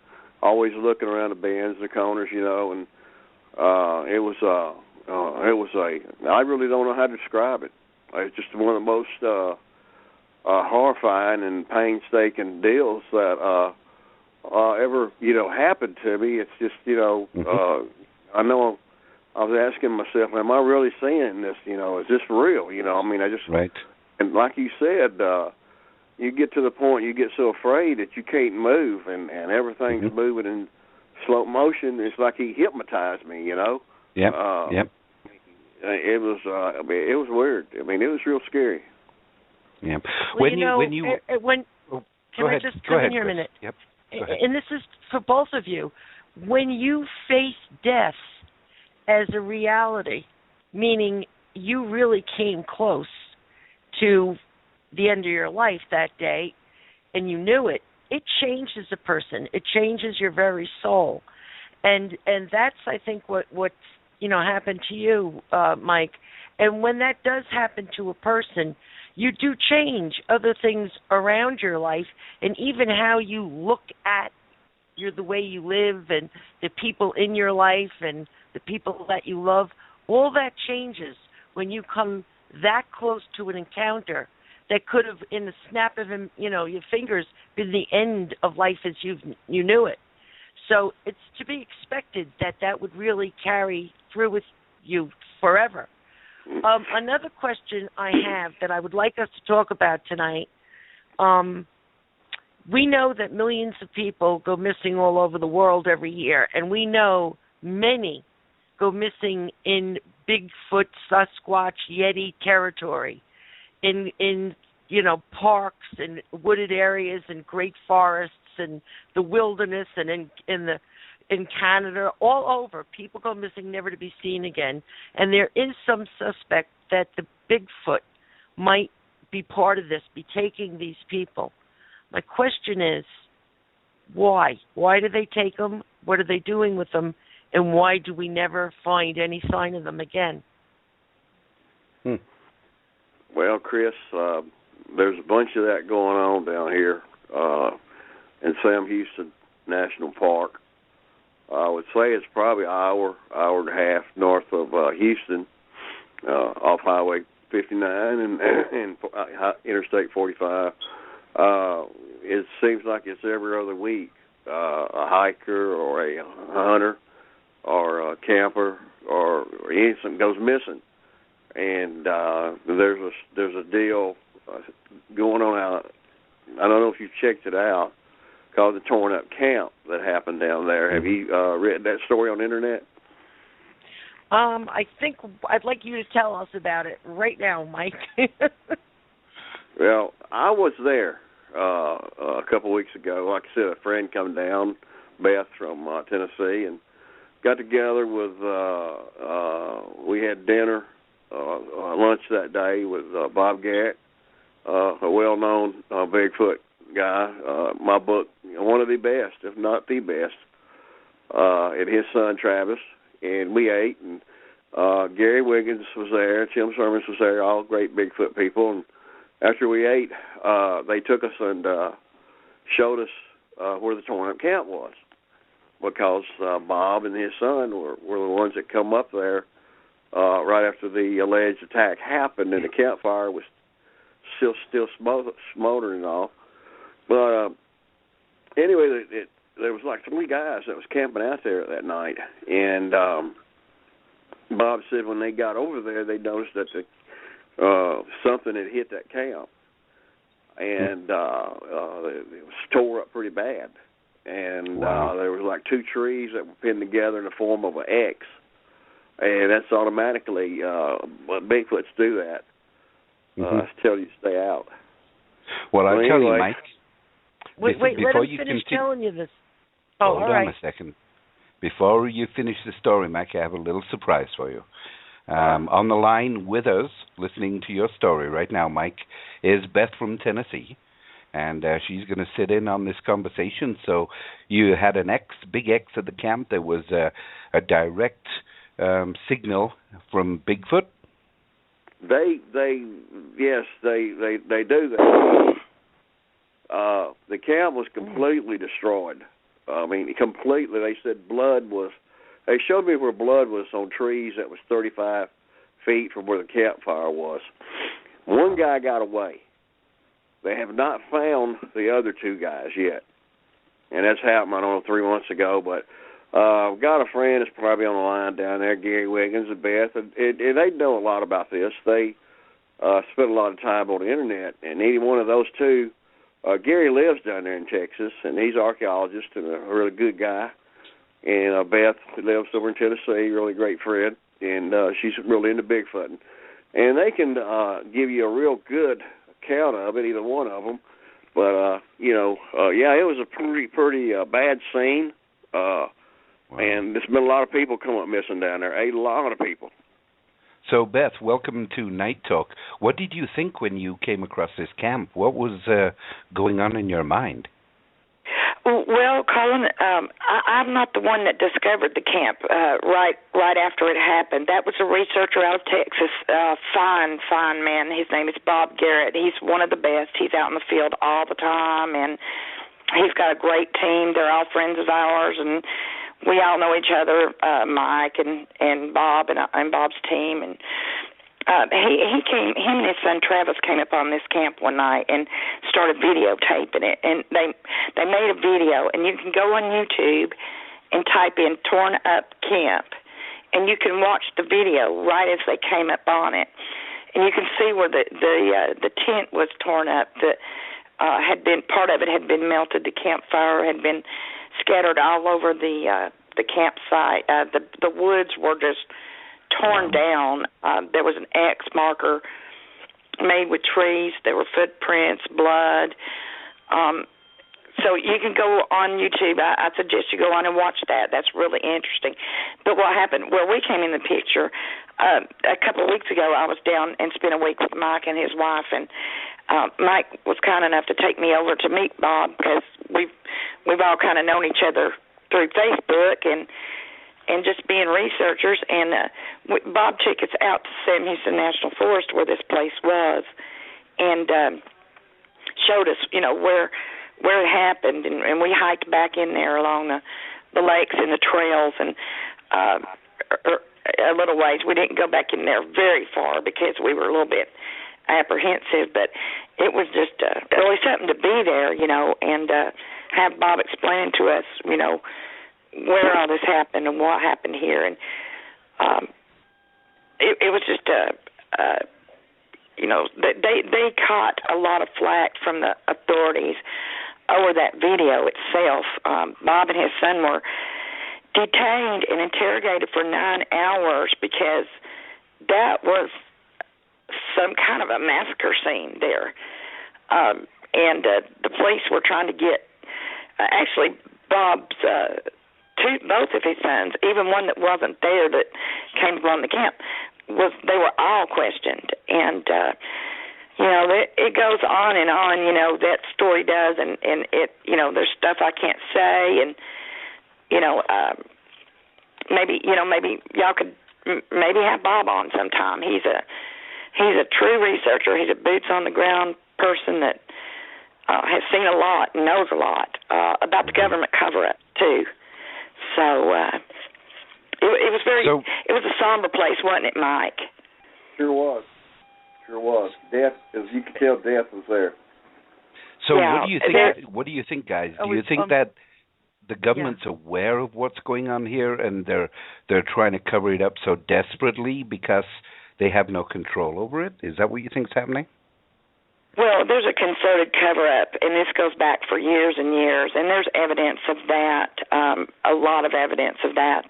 Speaker 4: always looking around the bends and the corners, and it was I really don't know how to describe it. It's just one of the most horrifying and painstaking deals that ever happened to me. It's just I know I was asking myself, am I really seeing this? Is this real? I just and like you said, you get to the point you get so afraid that you can't move, and everything's moving in slow motion. It's like he hypnotized me.
Speaker 2: Yep.
Speaker 4: It was weird. It was real scary.
Speaker 2: Yeah.
Speaker 3: Well, can I just come in here a minute?
Speaker 2: Yep.
Speaker 3: And this is for both of you. When you face death as a reality, meaning you really came close to the end of your life that day, and you knew it, it changes a person. It changes your very soul, and that's, I think, what happened to you, Mike. And when that does happen to a person, you do change other things around your life, and even how you look at the way you live and the people in your life and the people that you love. All that changes when you come that close to an encounter that could have, in the snap of your fingers, been the end of life as you knew it. So it's to be expected that would really carry through with you forever. Another question I have that I would like us to talk about tonight, we know that millions of people go missing all over the world every year, and we know many go missing in Bigfoot, Sasquatch, Yeti territory, in parks and wooded areas and great forests and the wilderness and in Canada, all over. People go missing, never to be seen again. And there is some suspect that the Bigfoot might be part of this, be taking these people. My question is, why? Why do they take them? What are they doing with them? And why do we never find any sign of them again?
Speaker 4: Well, Chris, there's a bunch of that going on down here in Sam Houston National Park. I would say it's probably an hour and a half north of Houston, off Highway 59 and Interstate 45. It seems like it's every other week a hiker or a hunter or a camper or anything goes missing, and there's a deal going on out. I don't know if you've checked it out, called the Torn Up Camp that happened down there. Have you read that story on the internet?
Speaker 3: I think I'd like you to tell us about it right now, Mike.
Speaker 4: Well, I was there a couple of weeks ago. Like I said, a friend come down, Beth from Tennessee, and got together with, we had dinner, lunch that day with Bob Gatt, a well-known Bigfoot guy, my book, one of the best, if not the best, and his son Travis, and we ate, and Gary Wiggins was there, Tim Sermons was there, all great Bigfoot people. And after we ate, they took us and showed us where the torn-up camp was, because Bob and his son were the ones that come up there right after the alleged attack happened, and the campfire was still smoldering off. But anyway, there was like 3 guys that was camping out there that night, and Bob said when they got over there, they noticed that something had hit that camp, and it was tore up pretty bad. And there was like 2 trees that were pinned together in the form of an X, and that's automatically Bigfoots do that. Tell you to stay out.
Speaker 2: Well, I'll tell you, Mike.
Speaker 3: Wait, let him finish telling you this. Oh,
Speaker 2: hold on a second. Before you finish the story, Mike, I have a little surprise for you. On the line with us, listening to your story right now, Mike, is Beth from Tennessee, and she's going to sit in on this conversation. So you had an big X at the camp. There was a direct signal from Bigfoot.
Speaker 4: They do that. The camp was completely destroyed. I mean, completely. They said they showed me where blood was on trees that was 35 feet from where the campfire was. One guy got away. They have not found the other 2 guys yet. And that's happened, I don't know, 3 months ago. But I've got a friend that's probably on the line down there, Gary Wiggins and Beth, and they know a lot about this. They spend a lot of time on the Internet, and any one of those 2, Gary lives down there in Texas, and he's an archaeologist and a really good guy. And Beth lives over in Tennessee, really great friend, and she's really into Bigfooting. And they can give you a real good account of it, either one of them. But, it was a pretty bad scene. Wow. And there's been a lot of people come up missing down there, a lot of people.
Speaker 2: So, Beth, welcome to Night Talk. What did you think when you came across this camp? What was going on in your mind?
Speaker 6: Well, Colin, I'm not the one that discovered the camp right after it happened. That was a researcher out of Texas, fine man. His name is Bob Garrett. He's one of the best. He's out in the field all the time, and he's got a great team. They're all friends of ours, and we all know each other, Mike and Bob and Bob's team, and him and his son Travis came up on this camp one night and started videotaping it, and they made a video, and you can go on YouTube and type in "torn up camp," and you can watch the video right as they came up on it, and you can see where the tent was torn up. That had been part of it had been melted. The campfire had been scattered all over the campsite. The woods were just torn down. There was an X marker made with trees. There were footprints, blood. So you can go on YouTube. I suggest you go on and watch that. That's really interesting. But what happened, where we came in the picture, a couple of weeks ago, I was down and spent a week with Mike and his wife, and Mike was kind enough to take me over to meet Bob, because we've all kind of known each other through Facebook and just being researchers. And Bob took us out to Sam Houston National Forest, where this place was, and showed us, where it happened, and we hiked back in there along the lakes and the trails, and a little ways. We didn't go back in there very far because we were a little bit apprehensive, but it was just really something to be there, and have Bob explain to us, where all this happened and what happened here. And it was just they caught a lot of flack from the authorities over that video itself. Bob and his son were detained and interrogated for 9 hours because that was some kind of a massacre scene there. And the police were trying to get, actually, Bob's, both of his sons, even one that wasn't there that came from the camp, they were all questioned. And, it goes on, that story does, and it, there's stuff I can't say, and, maybe y'all could maybe have Bob on sometime. He's a true researcher. He's a boots on the ground person that has seen a lot and knows a lot about the government cover-up too. So it was it was a somber place, wasn't it, Mike?
Speaker 4: Sure was. Death, as you can tell, death was there.
Speaker 2: So what do you think? What do you think, guys? Do you think that the government's aware of what's going on here, and they're trying to cover it up so desperately because they have no control over it? Is that what you think is happening?
Speaker 6: Well, there's a concerted cover-up, and this goes back for years and years, and there's evidence of that, a lot of evidence of that.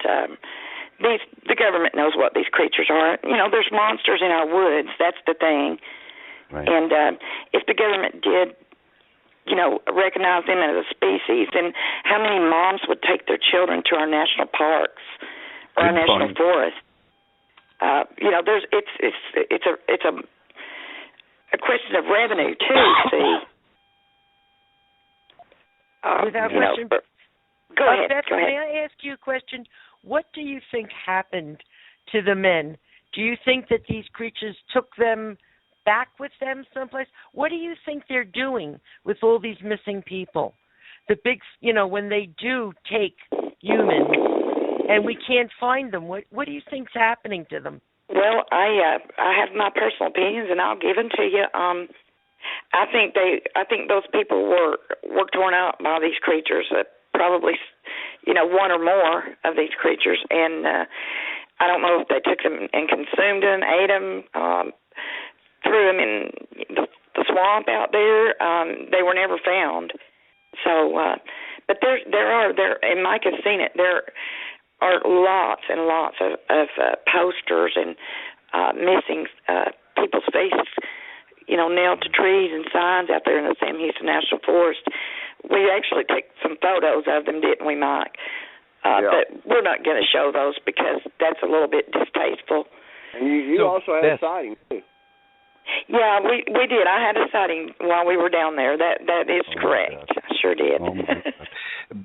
Speaker 6: The government knows what these creatures are. You know, there's monsters in our woods. That's the thing.
Speaker 2: Right.
Speaker 6: And if the government did, you know, recognize them as a species, then how many moms would take their children to our national parks or our national forests? You know, it's a question of revenue too. See,
Speaker 3: without question.
Speaker 6: Go ahead.
Speaker 3: Beth, may I ask you a question? What do you think happened to the men? Do you think that these creatures took them back with them someplace? What do you think they're doing with all these missing people? The big, you know, when they do take humans and we can't find them, what do you think's happening to them?
Speaker 6: Well, I have my personal opinions, and I'll give them to you. I think those people were torn out by these creatures. Probably, you know, one or more of these creatures, and I don't know if they took them and consumed them, ate them, threw them in the swamp out there. They were never found. So, but there are, and Mike has seen it. There are lots and lots of posters and missing people's faces, you know, nailed to trees and signs out there in the Sam Houston National Forest. We actually took some photos of them, didn't we, Mike? But we're not going to show those because that's a little bit distasteful.
Speaker 4: And you also had a sighting, too.
Speaker 6: Yeah, we did. I had a sighting while we were down there. That is correct. I sure did.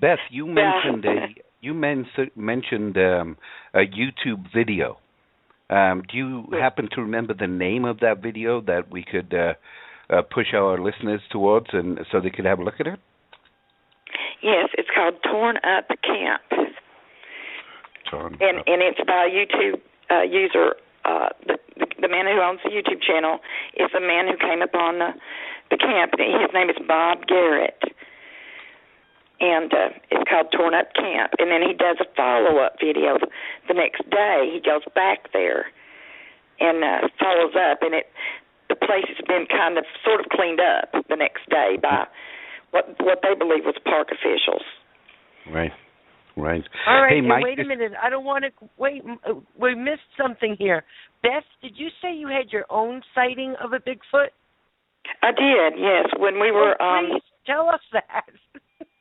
Speaker 2: Beth, you mentioned mentioned a YouTube video. Do you happen to remember the name of that video that we could push our listeners towards, and so they could have a look at it?
Speaker 6: Yes, it's called Torn Up Camp. And it's by a YouTube user. The man who owns the YouTube channel is a man who came upon the camp. His name is Bob Garrett. And it's called Torn Up Camp. And then he does a follow-up video the next day. He goes back there and follows up. And the place has been kind of sort of cleaned up the next day by what they believe was park officials.
Speaker 2: Right.
Speaker 3: All right, hey, Mike, wait a minute. I don't want to wait. We missed something here. Beth, did you say you had your own sighting of a Bigfoot?
Speaker 6: I did, yes. When we were...
Speaker 3: please tell us that.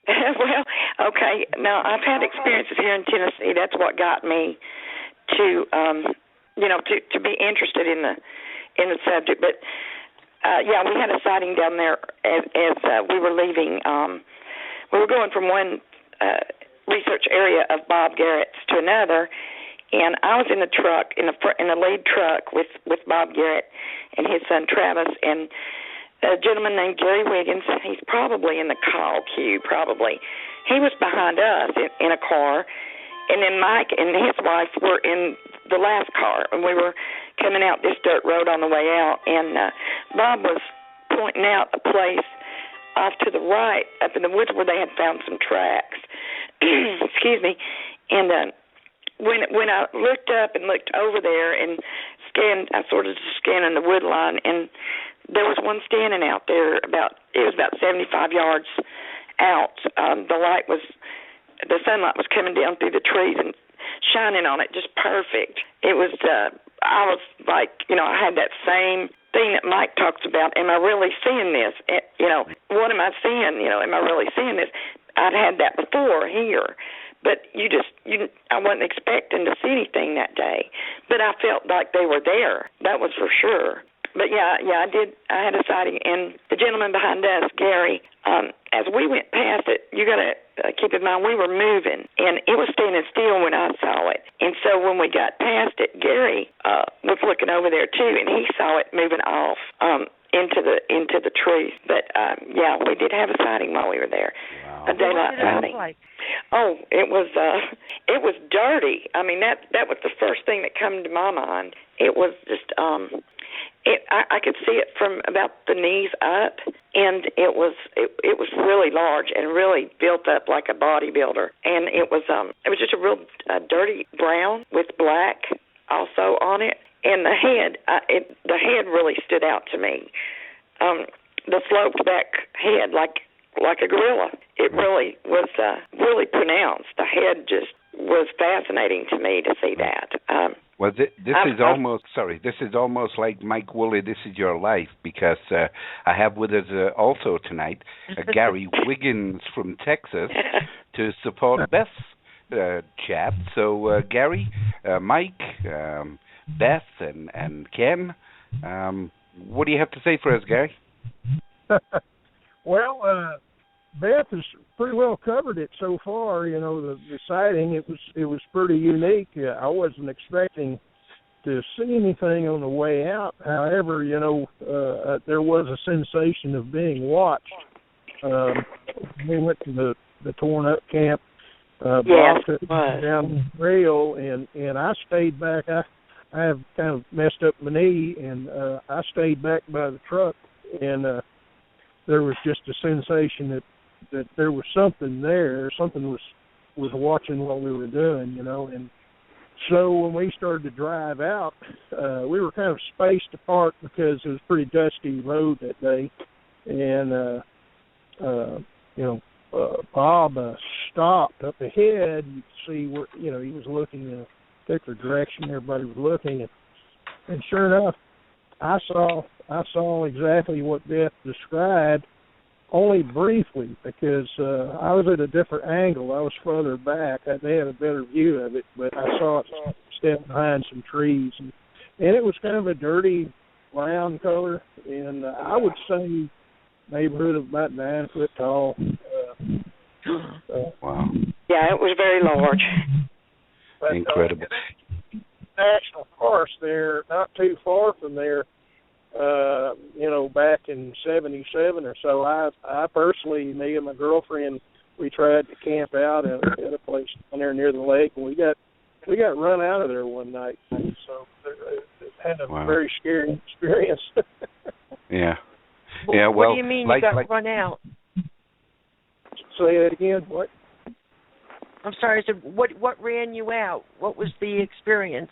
Speaker 6: Well, okay. Now, I've had experiences here in Tennessee. That's what got me to, to be interested in the subject. But, we had a sighting down there as we were leaving. We were going from one research area of Bob Garrett's to another, and I was in the truck, in the lead truck with Bob Garrett and his son Travis, and a gentleman named Gary Wiggins. He's probably in the call queue, probably. He was behind us in a car, and then Mike and his wife were in the last car, and we were coming out this dirt road on the way out, and Bob was pointing out a place off to the right, up in the woods where they had found some tracks. Excuse me. And when I looked up and looked over there and scanned, I sort of just scanning the wood line, and there was one standing out there about 75 yards out. The sunlight was coming down through the trees and shining on it just perfect. It was, I was like, I had that same thing that Mike talks about. Am I really seeing this? What am I seeing? Am I really seeing this? I'd had that before here, but I wasn't expecting to see anything that day. But I felt like they were there. That was for sure. But yeah, I did. I had a sighting, and the gentleman behind us, Gary, as we went past it, you got to keep in mind we were moving, and it was standing still when I saw it. And so when we got past it, Gary was looking over there too, and he saw it moving off into the trees. But yeah, we did have a sighting while we were there.
Speaker 2: Wow.
Speaker 6: A daylight sighting.
Speaker 3: Like?
Speaker 6: Oh, it was dirty. I mean, that was the first thing that came to my mind. It was just I could see it from about the knees up, and it was really large and really built up like a bodybuilder. And it was just a real dirty brown with black also on it. And the head really stood out to me. The sloped back head, like a gorilla. It really was really pronounced. The head just was fascinating to me to see that.
Speaker 2: Well, this is almost like Mike Wooley, This Is Your Life, because I have with us also tonight Gary Wiggins from Texas to support Beth's chat. So, Gary, Mike, Beth, and Ken, what do you have to say for us, Gary?
Speaker 7: Well, Beth has pretty well covered it so far. You know, the sighting, it was pretty unique. I wasn't expecting to see anything on the way out. However, you know, there was a sensation of being watched. We went to the torn up camp, blocked it down the trail, and I stayed back. I have kind of messed up my knee, and I stayed back by the truck, and there was just a sensation that there was something there. Something was watching what we were doing, you know. And so when we started to drive out, we were kind of spaced apart because it was a pretty dusty road that day. And, Bob stopped up ahead. You could see where, you know, he was looking in a particular direction. Everybody was looking. And sure enough, I saw exactly what Beth described, only briefly, because I was at a different angle. I was further back. They had a better view of it, but I saw it step behind some trees. And it was kind of a dirty brown color, and I would say neighborhood of about 9 foot tall.
Speaker 2: Wow.
Speaker 6: Yeah, it was very large.
Speaker 7: But,
Speaker 2: incredible.
Speaker 7: National Forest there, not too far from there, back in 77 or so, I personally, me and my girlfriend, we tried to camp out at a place down there near the lake, and we got run out of there one night. So it had a very scary experience.
Speaker 2: Yeah. Yeah. Well,
Speaker 3: what do you mean you got run out?
Speaker 7: Say that again. What?
Speaker 3: I'm sorry. So what ran you out? What was the experience?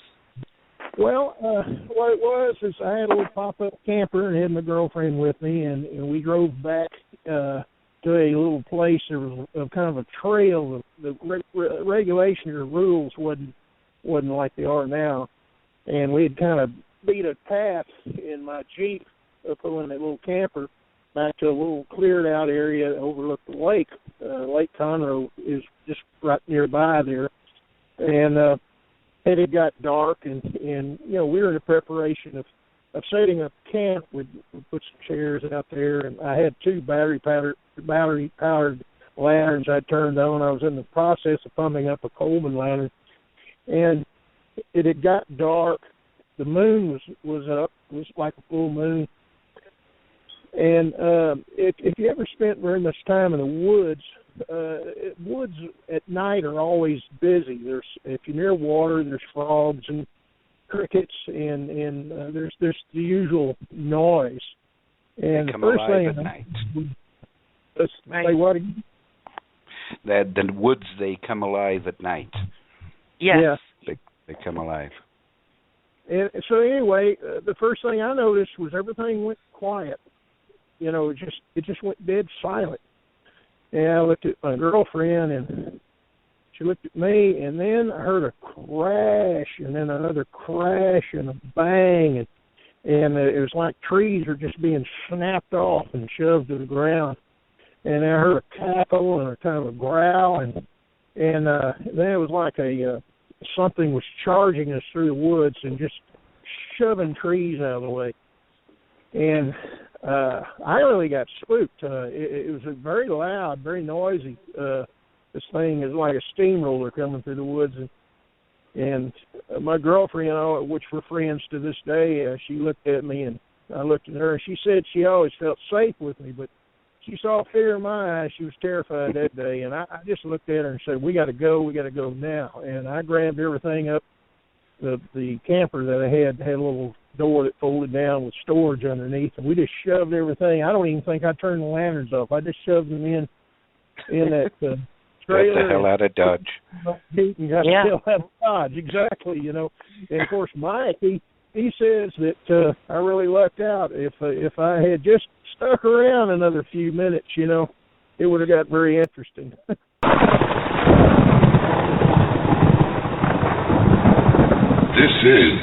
Speaker 7: Well, what it was is I had a little pop-up camper and had my girlfriend with me, and we drove back to a little place. There was kind of a trail. The regulation or rules wasn't like they are now, and we had kind of beat a path in my Jeep up in that little camper back to a little cleared-out area that overlooked the lake. Lake Conroe is just right nearby there, and it got dark, and we were in the preparation of setting up camp. We put some chairs out there, and I had 2 battery-powered lanterns I turned on. I was in the process of pumping up a Coleman lantern, and it had got dark. The moon was up. It was like a full moon. And if you ever spent very much time in the woods, woods at night are always busy. If you're near water, there's frogs and crickets, and there's the usual noise. And
Speaker 2: they come
Speaker 7: the first
Speaker 2: alive
Speaker 7: thing
Speaker 2: at night.
Speaker 7: Say what again?
Speaker 2: That the woods, they come alive at night.
Speaker 3: Yes.
Speaker 7: Yeah.
Speaker 2: They come alive.
Speaker 7: And so anyway, the first thing I noticed was everything went quiet. You know, it just went dead silent. And I looked at my girlfriend, and she looked at me, and then I heard a crash, and then another crash, and a bang, and it was like trees were just being snapped off and shoved to the ground. And I heard a cackle and a kind of a growl, and then it was like something was charging us through the woods and just shoving trees out of the way. And I really got spooked. It was very loud, very noisy. This thing is like a steamroller coming through the woods. And my girlfriend, which we're friends to this day, she looked at me and I looked at her, and she said she always felt safe with me, but she saw fear in my eyes. She was terrified that day, and I just looked at her and said, we got to go now. And I grabbed everything up. The camper that I had a little door that folded down with storage underneath, and we just shoved everything. I don't even think I turned the lanterns off. I just shoved them in that trailer.
Speaker 2: Got the hell out of Dodge.
Speaker 7: Got the hell out of Dodge, exactly, And, of course, Mike, he says that I really lucked out. If I had just stuck around another few minutes, it would have got very interesting.
Speaker 1: This is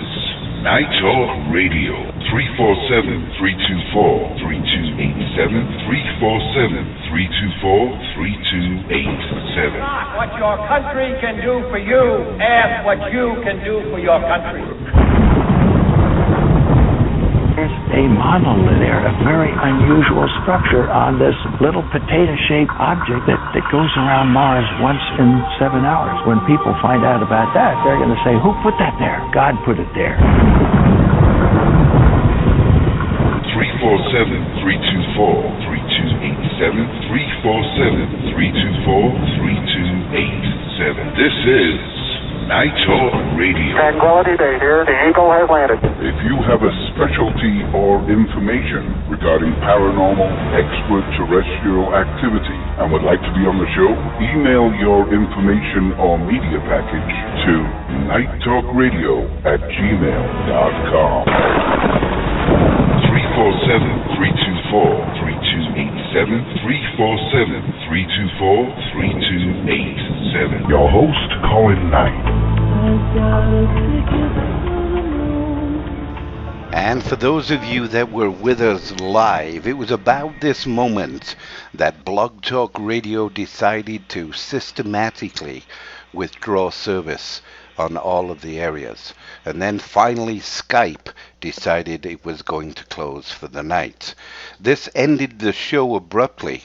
Speaker 1: Night Talk Radio, 347-324-3287, 347-324-3287.
Speaker 8: What your country can do for you, ask what you can do for your country.
Speaker 9: There's a monolith there, a very unusual structure on this little potato-shaped object that goes around Mars once in 7 hours. When people find out about that, they're going to say, who put that there? God put it there.
Speaker 1: 347-324-3287, 347-324-3287. This is Night Talk Radio.
Speaker 10: Tranquility Day here. The Eagle has landed.
Speaker 1: If you have a specialty or information regarding paranormal, extraterrestrial activity and would like to be on the show, email your information or media package to nighttalkradio@gmail.com. 347-324-3287, 347-324-3287. Your host, Colin Knight.
Speaker 2: And for those of you that were with us live, it was about this moment that Blog Talk Radio decided to systematically withdraw service on all of the areas. And then finally Skype decided it was going to close for the night. This ended the show abruptly,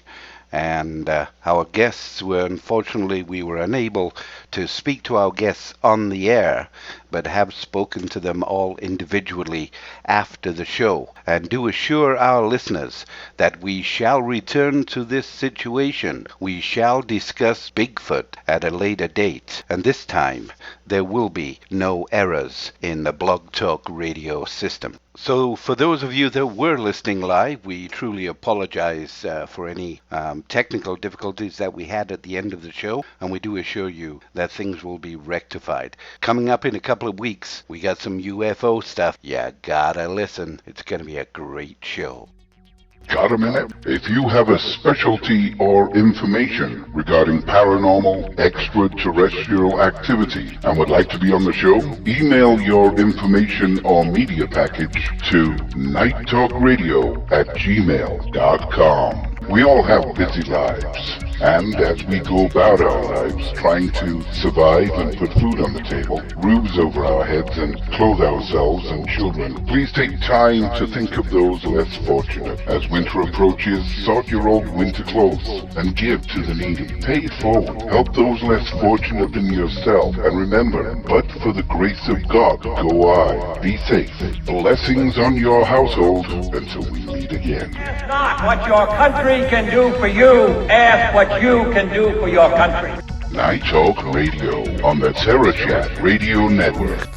Speaker 2: and our guests were, unfortunately, we were unable to speak to our guests on the air, but have spoken to them all individually after the show, and do assure our listeners that we shall return to this situation. We shall discuss Bigfoot at a later date, and this time there will be no errors in the Blog Talk Radio system. So for those of you that were listening live, we truly apologize for any technical difficulties that we had at the end of the show, and we do assure you that things will be rectified. Coming up in a couple of weeks, we got some UFO stuff. You gotta listen. It's gonna be a great show.
Speaker 1: Got a minute? If you have a specialty or information regarding paranormal, extraterrestrial activity and would like to be on the show, email your information or media package to nighttalkradio@gmail.com. We all have busy lives, and as we go about our lives trying to survive and put food on the table, roofs over our heads, and clothe ourselves and children, please take time to think of those less fortunate. As winter approaches, sort your old winter clothes and give to the needy. Pay it forward. Help those less fortunate than yourself. And remember, but for the grace of God go I. Be safe. Blessings on your household until we meet again.
Speaker 8: Ask not what your country can do for you, ask what you can do for your country.
Speaker 1: Night Talk Radio on the Terror Chat Radio Network.